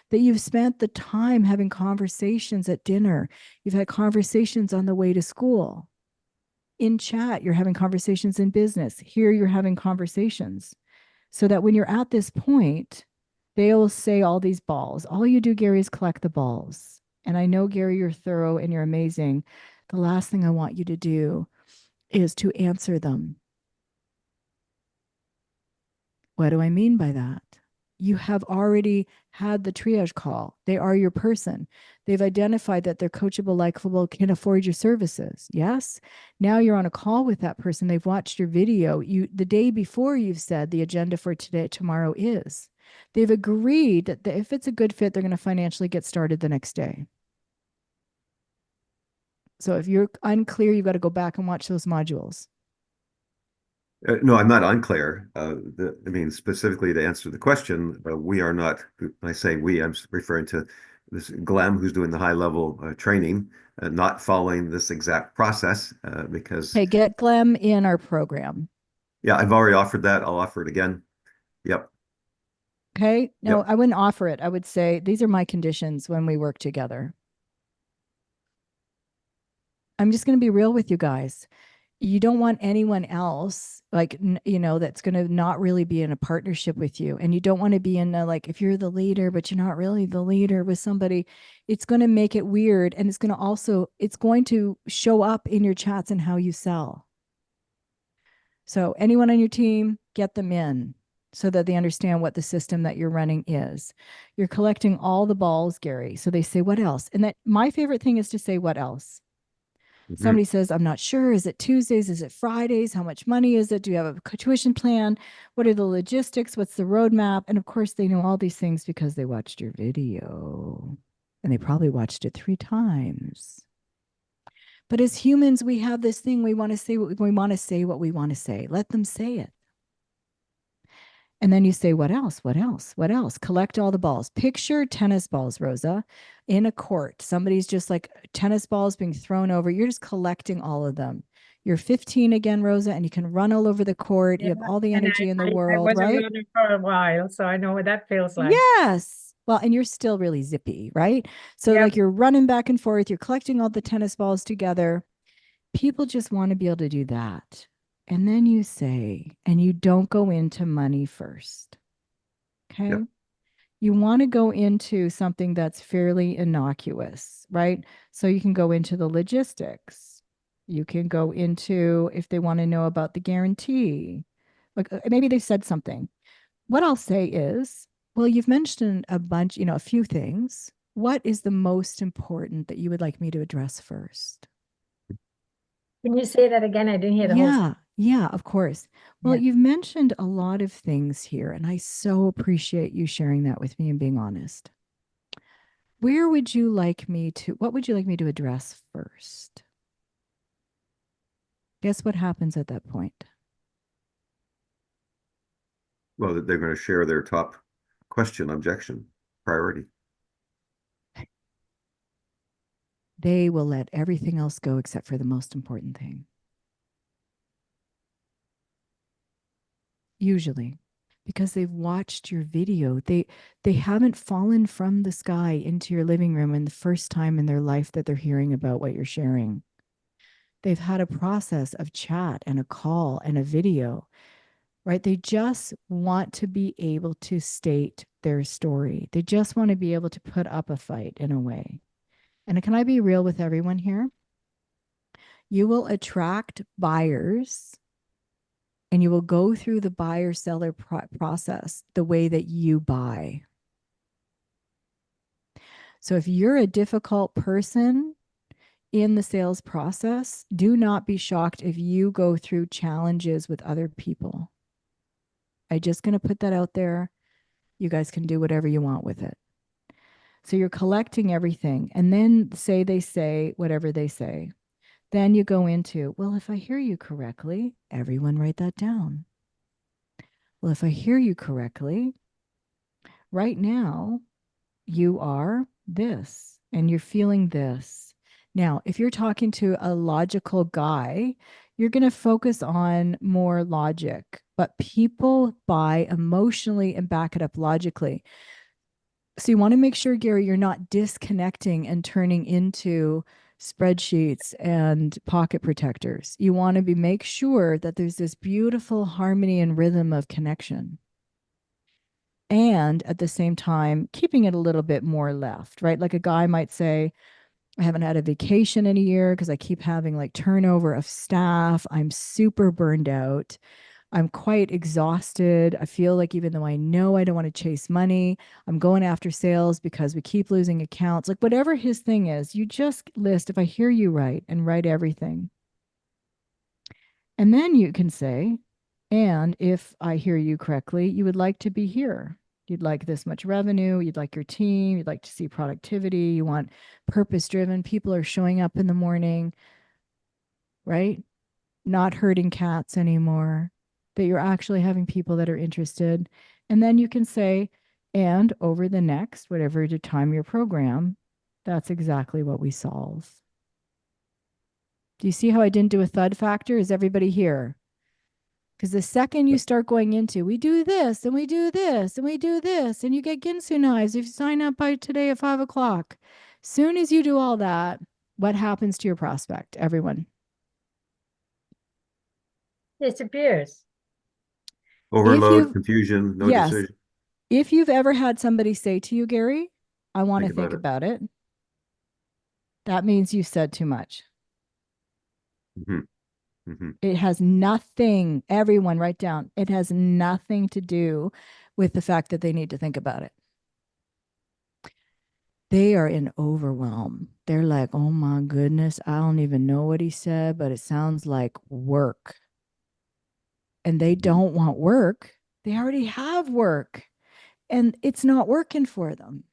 that you've spent the time having conversations at dinner. You've had conversations on the way to school. In chat, you're having conversations in business. Here, you're having conversations. So that when you're at this point, they'll say all these balls. All you do, Gary, is collect the balls. And I know, Gary, you're thorough and you're amazing. The last thing I want you to do is to answer them. What do I mean by that? You have already had the triage call. They are your person. They've identified that they're coachable, likable, can afford your services. Yes. Now you're on a call with that person. They've watched your video. The day before you've said the agenda for today, tomorrow is. They've agreed that if it's a good fit, they're going to financially get started the next day. So if you're unclear, you've got to go back and watch those modules. No, I'm not unclear. I mean, specifically to answer the question, we are not, when I say we, I'm referring to this Glam who's doing the high level training, not following this exact process because, Hey, get Glam in our program. yeah, I've already offered that. I'll offer it again. Yep. Okay. No, Yep. I wouldn't offer it. I would say these are my conditions when we work together. I'm just going to be real with you guys. You don't want anyone else like that's going to not really be in a partnership with you, and you don't want to be in a, like, if you're the leader but you're not really the leader with somebody, it's going to make it weird, and it's going to show up in your chats and how you sell. So anyone on your team, get them in so that they understand what the system that you're running is. You're collecting all the balls, Gary, so they say what else, and that my favorite thing is to say what else. Mhm. Somebody says, "I'm not sure. Is it Tuesdays? Is it Fridays? How much money is it? Do you have a tuition plan? What are the logistics? What's the roadmap?" And of course, they know all these things because they watched your video and they probably watched it 3 times. But as humans, we have this thing. We want to say what we want to say, what we want to say. Let them say it. And then you say, what else? What else? What else? Collect all the balls. Picture tennis balls, Rosa, in a court. Somebody's just like tennis balls being thrown over. You're just collecting all of them. You're 15 again, Rosa, and you can run all over the court. You have all the And energy in the I world, was a right? runner for a while, so I know what that feels like. Yes. Well, and you're still really zippy, right? So Yep. like you're running back and forth, you're collecting all the tennis balls together. People just want to be able to do that. And then you say, and you don't go into money first. Okay. Yep. You want to go into something that's fairly innocuous, right? So you can go into the logistics. You can go into if they want to know about the guarantee. Like maybe they said something. What I'll say is, well, you've mentioned a bunch, a few things. What is the most important that you would like me to address first? Can you say that again? I didn't hear the whole. Yeah. Yeah, of course. Well, Yeah. you've mentioned a lot of things here, and I so appreciate you sharing that with me and being honest. What would you like me to address first? Guess what happens at that point? Well, they're going to share their top question, objection, priority. They will let everything else go except for the most important thing. Usually, because they've watched your video. They haven't fallen from the sky into your living room and the first time in their life that they're hearing about what you're sharing. They've had a process of chat and a call and a video, right? They just want to be able to state their story. They just want to be able to put up a fight in a way. And can I be real with everyone here? You will attract buyers and you will go through the buyer seller process the way that you buy. So if you're a difficult person in the sales process, do not be shocked if you go through challenges with other people. I'm just going to put that out there. You guys can do whatever you want with it. So you're collecting everything. And then they say whatever they say. Then you go into, well, if I hear you correctly, everyone write that down. Well, if I hear you correctly, right now you are this and you're feeling this. Now, if you're talking to a logical guy, you're going to focus on more logic, but people buy emotionally and back it up logically. So you want to make sure, Gary, you're not disconnecting and turning into spreadsheets and pocket protectors. You want to make sure that there's this beautiful harmony and rhythm of connection. And at the same time, keeping it a little bit more left, right? Like a guy might say, I haven't had a vacation in a year because I keep having like turnover of staff. I'm super burned out. I'm quite exhausted. I feel like even though I know I don't want to chase money, I'm going after sales because we keep losing accounts. Like whatever his thing is, you just list, if I hear you right, and write everything. And then you can say, and if I hear you correctly, you would like to be here. You'd like this much revenue. You'd like your team. You'd like to see productivity. You want purpose driven. People are showing up in the morning, right? Not herding cats anymore, that you're actually having people that are interested. And then you can say, and over the next, whatever to time your program, that's exactly what we solve. Do you see how I didn't do a thud factor? Is everybody here? Because the second you start going into, we do this and we do this and we do this, and you get Ginsu knives if you sign up by today at 5 o'clock. Soon as you do all that, what happens to your prospect, everyone? Disappears. If Overload, you've, confusion, no yes, decision. if you've ever had somebody say to you, Gary, I want to Think about think it. about it, that means you said too much. It has nothing, everyone write down, it has nothing to do with the fact that they need to think about it. They are in overwhelm. They're like, oh my goodness, I don't even know what he said, but it sounds like work. And they don't want work. They already have work and it's not working for them.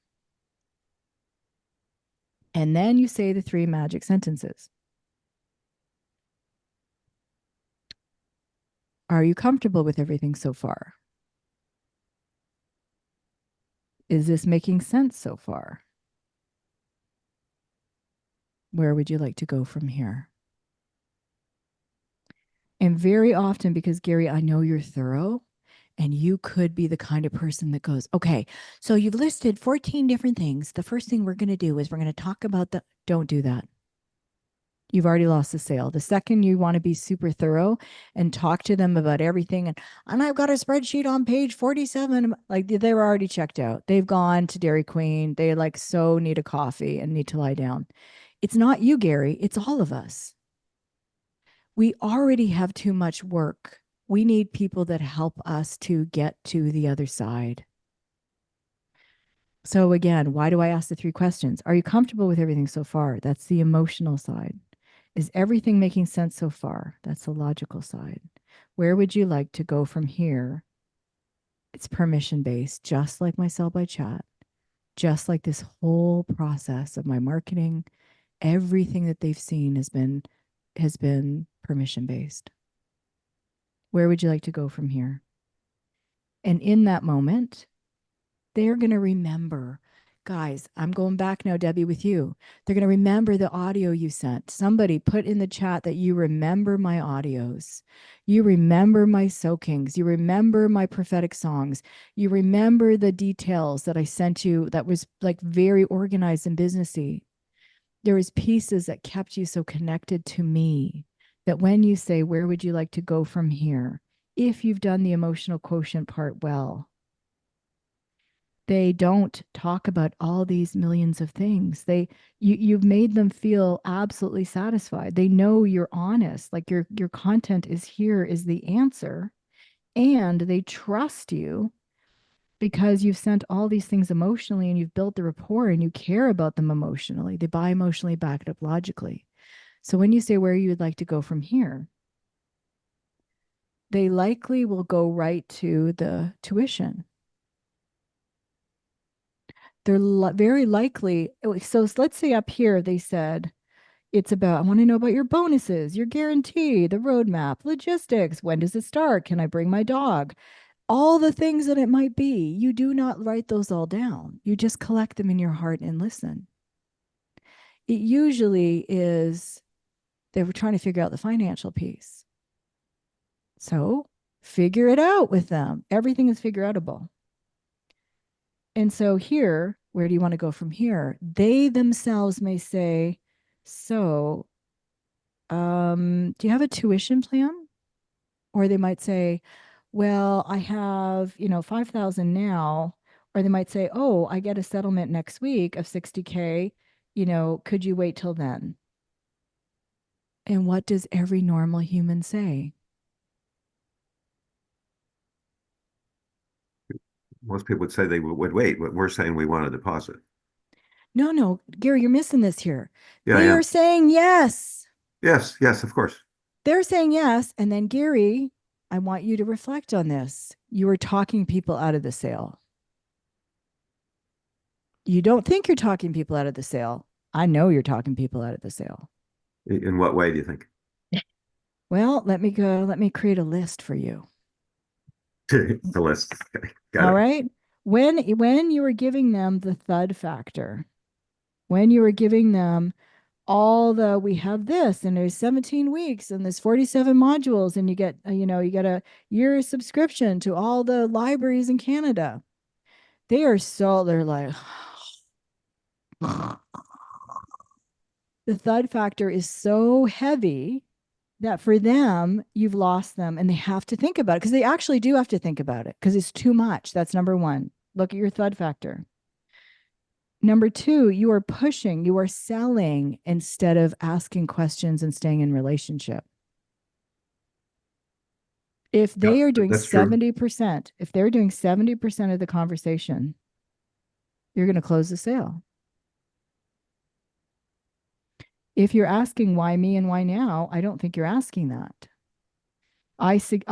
And then you say the 3 magic sentences. Are you comfortable with everything so far? Is this making sense so far? Where would you like to go from here? And very often, because Gary, I know you're thorough and you could be the kind of person that goes, okay, so you've listed 14 different things. The first thing we're going to do is we're going to talk about don't do that. You've already lost the sale. The second you want to be super thorough and talk to them about everything, and I've got a spreadsheet on page 47, like they were already checked out. They've gone to Dairy Queen. They like so need a coffee and need to lie down. It's not you, Gary. It's all of us. We already have too much work. We need people that help us to get to the other side. So again, why do I ask the 3 questions? Are you comfortable with everything so far? That's the emotional side. Is everything making sense so far? That's the logical side. Where would you like to go from here? It's permission based, just like my sell by chat, just like this whole process of my marketing. Everything that they've seen has been permission based. Where would you like to go from here? And in that moment, they're going to remember. Guys, I'm going back now, Debbie, with you. They're going to remember the audio you sent. Somebody put in the chat that you remember my audios. You remember my soakings. You remember my prophetic songs. You remember the details that I sent you that was like very organized and businessy. There was pieces that kept you so connected to me that when you say, where would you like to go from here? If you've done the emotional quotient part well, they don't talk about all these millions of things. You've made them feel absolutely satisfied. They know you're honest, like your content is here is the answer, and they trust you because you've sent all these things emotionally and you've built the rapport and you care about them emotionally. They buy emotionally, back it up logically. So when you say where you would like to go from here, they likely will go right to the tuition. They're very likely. So let's say up here they said, it's about, I want to know about your bonuses, your guarantee, the roadmap, logistics. When does it start? Can I bring my dog? All the things that it might be. You do not write those all down. You just collect them in your heart and listen. It usually is they were trying to figure out the financial piece. So figure it out with them. Everything is figure outable. And so here, where do you want to go from here? They themselves may say, so, do you have a tuition plan? Or they might say, well, I have, 5,000 now. Or they might say, oh, I get a settlement next week of 60K. Could you wait till then? And what does every normal human say? Most people would say they would wait, but we're saying we want a deposit. No, Gary, you're missing this here. Yeah, They yeah. are saying yes. Yes, of course. They're saying yes. And then, Gary, I want you to reflect on this. You are talking people out of the sale. You don't think you're talking people out of the sale. I know you're talking people out of the sale. In what way do you think? Well, let me create a list for you. The list. Okay, got All it. right. When you were giving them the thud factor, when you were giving them we have this and there's 17 weeks and there's 47 modules and you get a year subscription to all the libraries in Canada. They're like the thud factor is so heavy that for them, you've lost them and they have to think about it because they actually do have to think about it because it's too much. That's number one. Look at your thud factor. Number two, you are pushing, you are selling instead of asking questions and staying in relationship. If they Yeah, are doing that's true. 70%, if they're doing 70% of the conversation, you're going to close the sale. If you're asking why me and why now, I don't think you're asking that. I think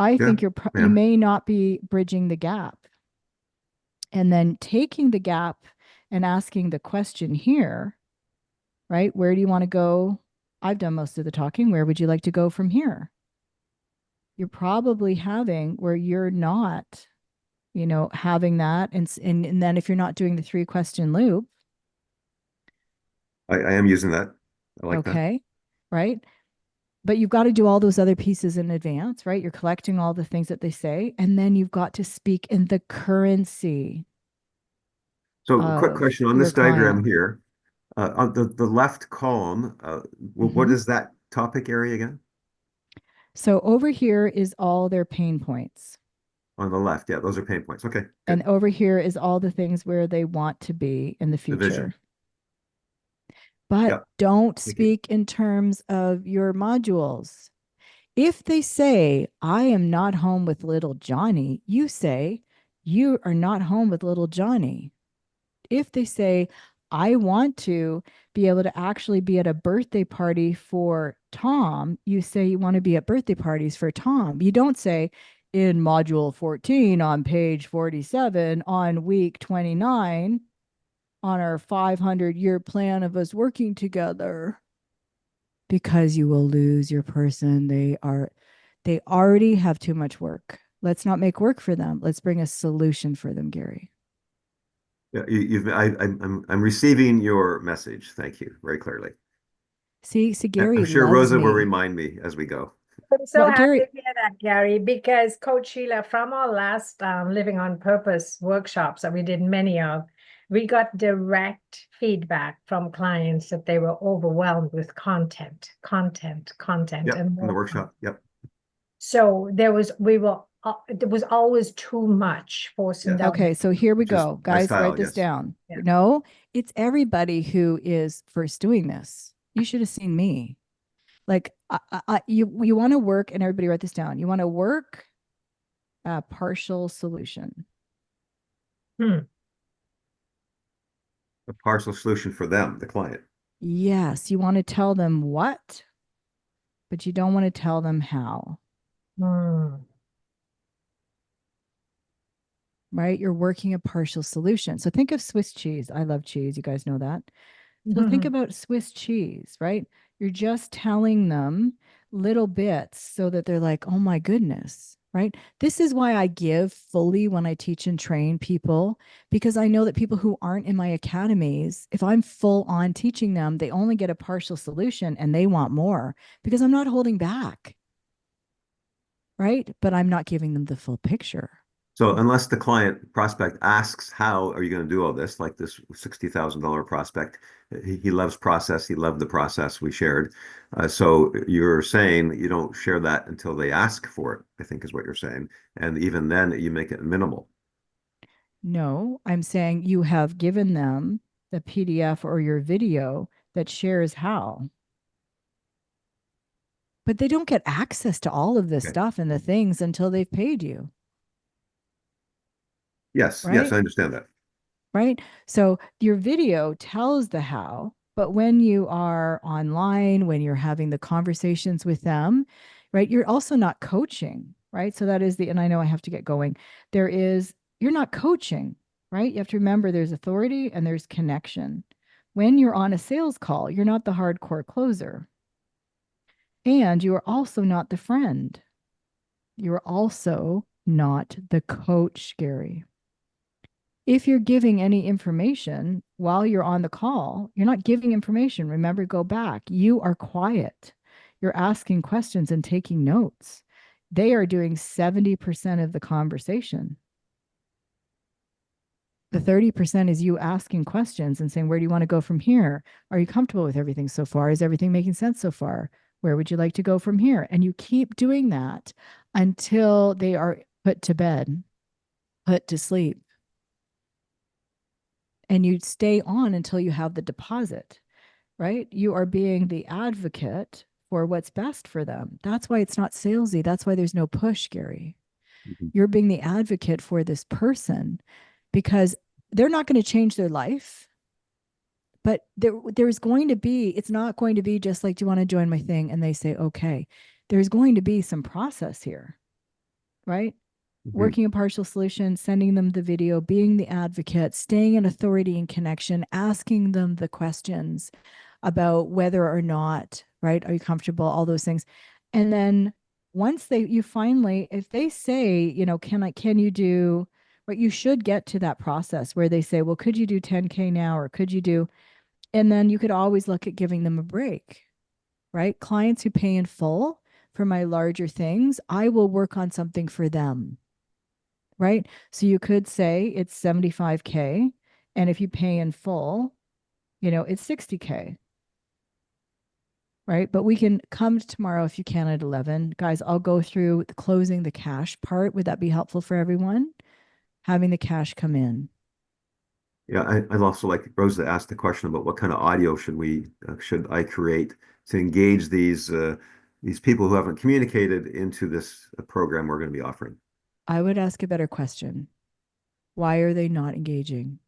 you may not be bridging the gap. And then taking the gap and asking the question here, right? Where do you want to go? I've done most of the talking. Where would you like to go from here? You're probably having where you're not, having that. And then if you're not doing the 3-question loop, I am using that. I like that. okay, right? But you've got to do all those other pieces in advance, right? You're collecting all the things that they say, and then you've got to speak in the currency So a quick of question on your this diagram client. here. On the left column, what is that topic area again? So over here is all their pain points. On the left, yeah, those are pain points. Okay, And good. over here is all the things where they want to be in the The vision. future. But Yeah, don't thank you. speak in terms of your modules. If they say, I am not home with little Johnny, you say, you are not home with little Johnny. If they say, I want to be able to actually be at a birthday party for Tom. You say you want to be at birthday parties for Tom. You don't say in module 14 on page 47 on week 29 on our 500-year plan of us working together, because you will lose your person. They already have too much work. Let's not make work for them. Let's bring a solution for them, Gary. Yeah, I'm receiving your message. Thank you very clearly. See, I'm Gary sure loves Rosa will me. remind me as we go. I'm so Well, happy Gary, to hear that, Gary, because Coach Sheila, from our last Living on Purpose workshops that we did many of, we got direct feedback from clients that they were overwhelmed with content, Yep, and from the more. workshop. Yep. So there was always too much forcing Yes. down. okay, so here we Which is go. my Guys, write style. this Yes. down. Yeah. No, it's everybody who is first doing this. You should have seen me. Like, you want to work, and everybody write this down. You want to work a partial solution. Hmm. A partial solution for them, the client. Yes, you want to tell them what, but you don't want to tell them how, Hmm. right? You're working a partial solution. So think of Swiss cheese. I love cheese. You guys know that. So think about Swiss cheese, right? You're just telling them little bits so that they're like, oh my goodness, right? This is why I give fully when I teach and train people, because I know that people who aren't in my academies, if I'm full on teaching them, they only get a partial solution and they want more because I'm not holding back, right? But I'm not giving them the full picture. So unless the client prospect asks, how are you going to do all this? Like this $60,000 prospect, he loves process. He loved the process we shared. So you're saying you don't share that until they ask for it, I think is what you're saying. And even then you make it minimal. No, I'm saying you have given them the PDF or your video that shares how, but they don't get access to all of this Okay. stuff and the things until they've paid you, Yes, yes, right? I understand that. Right. So your video tells the how, but when you are online, when you're having the conversations with them, right, you're also not coaching, right? So that is and I know I have to get going. You're not coaching, right? You have to remember there's authority and there's connection. When you're on a sales call, you're not the hardcore closer. And you are also not the friend. You're also not the coach, Gary. If you're giving any information while you're on the call, you're not giving information. Remember, go back. You are quiet. You're asking questions and taking notes. They are doing 70% of the conversation. The 30% is you asking questions and saying, where do you want to go from here? Are you comfortable with everything so far? Is everything making sense so far? Where would you like to go from here? And you keep doing that until they are put to bed, put to sleep. And you stay on until you have the deposit, right? You are being the advocate for what's best for them. That's why it's not salesy. That's why there's no push, Gary. Mhm. You're being the advocate for this person because they're not going to change their life. But there's going to be, it's not going to be just like, do you want to join my thing? And they say, okay. There's going to be some process here, right? Mhm. Working a partial solution, sending them the video, being the advocate, staying in authority and connection, asking them the questions about whether or not, right? Are you comfortable? All those things. And then once you finally, if they say, can you do, right? You should get to that process where they say, well, could you do 10K now? Or could you do, and then you could always look at giving them a break, right? Clients who pay in full for my larger things, I will work on something for them, right? So you could say it's 75K. And if you pay in full, it's 60K, right? But we can come tomorrow if you can at 11. Guys, I'll go through the closing the cash part. Would that be helpful for everyone? Having the cash come in. Yeah, I'd also like Rosa to ask the question about what kind of audio should I create to engage these people who haven't communicated into this program we're going to be offering. I would ask a better question. Why are they not engaging?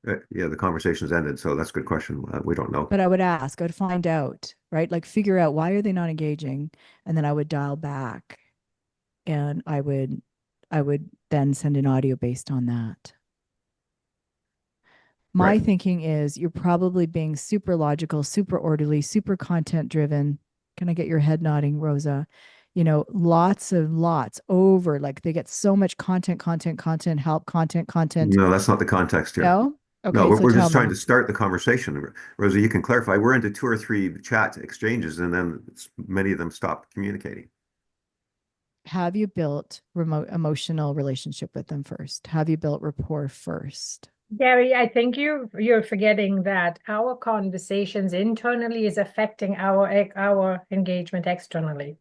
Yeah, the conversation's ended, so that's a good question. We don't know. But I would find out, right? Like figure out why are they not engaging? And then I would dial back and I would then send an audio based on that. My Right. thinking is you're probably being super logical, super orderly, super content driven. Can I get your head nodding, Rosa? Lots over, like they get so much content, help, content. No, that's not the context here. No? No, Okay, we're, so we're tell just trying me. to start the conversation. Rosa, you can clarify. We're into 2 or 3 chat exchanges, and then many of them stop communicating. Have you built remote emotional relationship with them first? Have you built rapport first? Gary, I think you're forgetting that our conversations internally is affecting our engagement externally.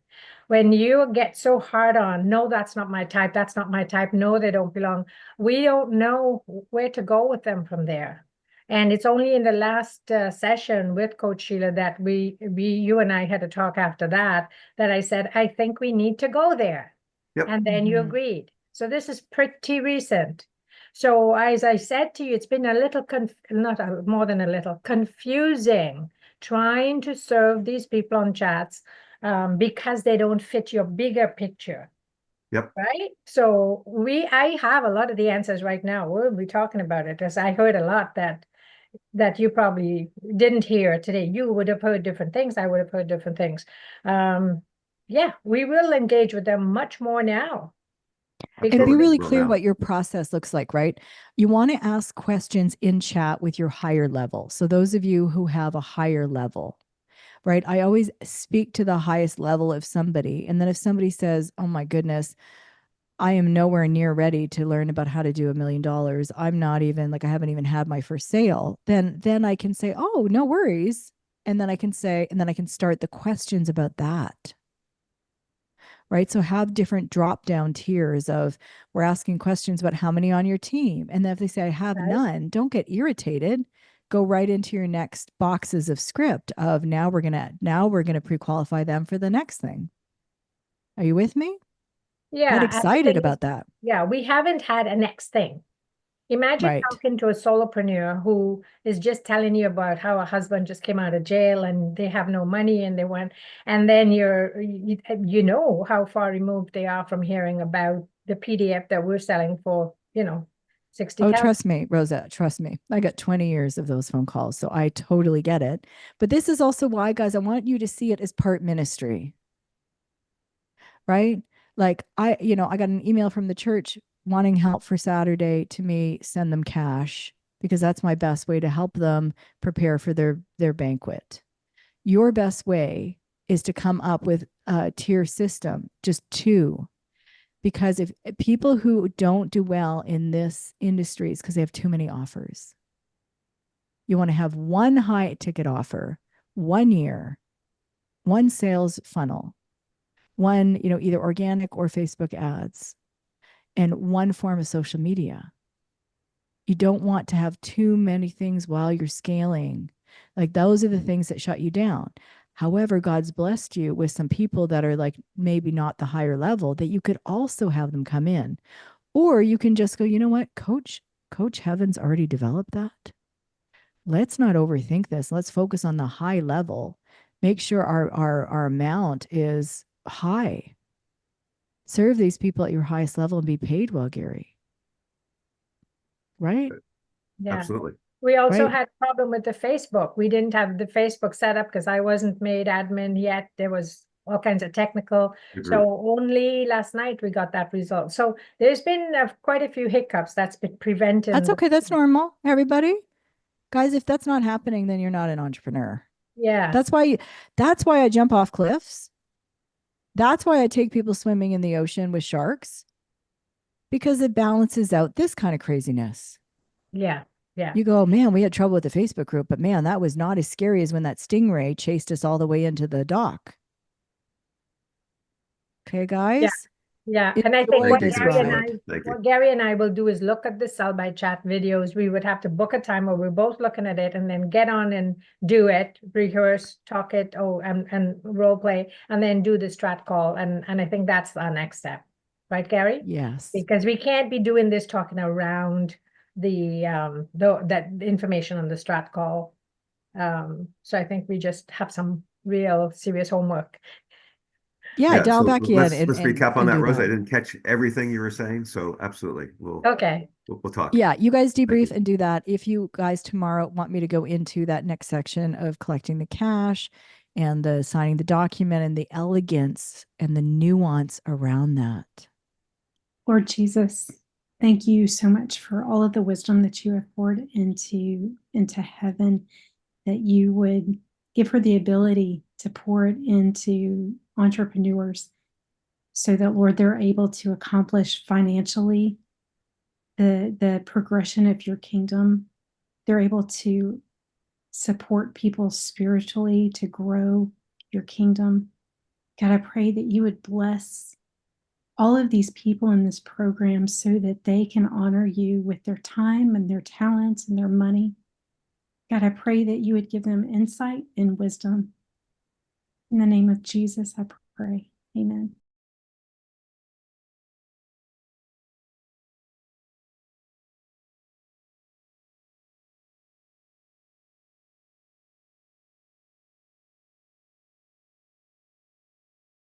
When you get so hard on, no, that's not my type, that's not my type, no, they don't belong, we don't know where to go with them from there. And it's only in the last session with Coach Sheila that you and I had a talk after that I said, I think we need to go there. Yep. And then you agreed. So this is pretty recent. So as I said to you, it's been a little, more than a little, confusing trying to serve these people on chats because they don't fit your bigger picture. Yep. Right? So I have a lot of the answers right now. We'll be talking about it, as I heard a lot that you probably didn't hear today. You would have heard different things. I would have heard different things. Yeah, we will engage with them much more now. And Because be Absolutely. really Well, clear now. what your process looks like, right? You want to ask questions in chat with your higher level. So, those of you who have a higher level, right? I always speak to the highest level of somebody. And then if somebody says, oh my goodness, I am nowhere near ready to learn about how to do $1 million. I'm not even like, I haven't even had my first sale. Then I can say, oh, no worries. And then I can start the questions about that. Right. So have different drop down tiers of we're asking questions about how many on your team. And then if they say I have Right. none, don't get irritated. Go right into your next boxes of script of now we're gonna pre-qualify them for the next thing. Are you with me? Yeah, Get and the excited thing is, about that. yeah, we haven't had a next thing. Imagine Right. talking to a solopreneur who is just telling you about how a husband just came out of jail and they have no money and they went, and then you know how far removed they are from hearing about the PDF that we're selling for, Oh, 60,000. trust me, Rosa, trust me. I got 20 years of those phone calls, so I totally get it. But this is also why, guys, I want you to see it as part ministry, right? Like I got an email from the church wanting help for Saturday to me send them cash because that's my best way to help them prepare for their banquet. Your best way is to come up with a tier system, just two, because if people who don't do well in this industry is because they have too many offers. You want to have one high ticket offer, 1 year, one sales funnel, one, either organic or Facebook ads, and one form of social media. You don't want to have too many things while you're scaling. Like those are the things that shut you down. However, God's blessed you with some people that are like maybe not the higher level that you could also have them come in. Or you can just go, you know what, Coach Heaven's already developed that. Let's not overthink this. Let's focus on the high level. Make sure our amount is high. Serve these people at your highest level and be paid well, Gary. Right? Yeah. Absolutely. We also Right. had a problem with the Facebook. We didn't have the Facebook set up because I wasn't made admin yet. There was all kinds of technical. Agreed. So only last night we got that result. So there's been quite a few hiccups that's been preventing. That's okay. That's normal, everybody. Guys, if that's not happening, then you're not an entrepreneur. Yeah. That's why I jump off cliffs. That's why I take people swimming in the ocean with sharks, because it balances out this kind of craziness. Yeah. Yeah. You go, man, we had trouble with the Facebook group, but man, that was not as scary as when that stingray chased us all the way into the dock. Okay, guys? Yeah. And I think Enjoy Thank you this for your ride. insight. Thank you. what Gary and I will do is look at the sell by chat videos. We would have to book a time where we're both looking at it and then get on and do it, rehearse, talk it, and role play, and then do the strat call. And I think that's our next step. Right, Gary? Yes. Because we can't be doing this talking around that information on the strat call. So I think we just have some real serious homework. Yeah, Yeah, dial so back in let's recap on and that, do Rose. I that. didn't catch everything you were saying, so absolutely, Okay. we'll talk. Yeah, you guys Thank debrief you. and do that. If you guys tomorrow want me to go into that next section of collecting the cash and the signing the document and the elegance and the nuance around that. Lord Jesus, thank you so much for all of the wisdom that you have poured into heaven, that you would give her the ability to pour it into entrepreneurs so that, Lord, they're able to accomplish financially the progression of your kingdom. They're able to support people spiritually to grow your kingdom. God, I pray that you would bless all of these people in this program so that they can honor you with their time and their talents and their money. God, I pray that you would give them insight and wisdom. In the name of Jesus, I pray. Amen.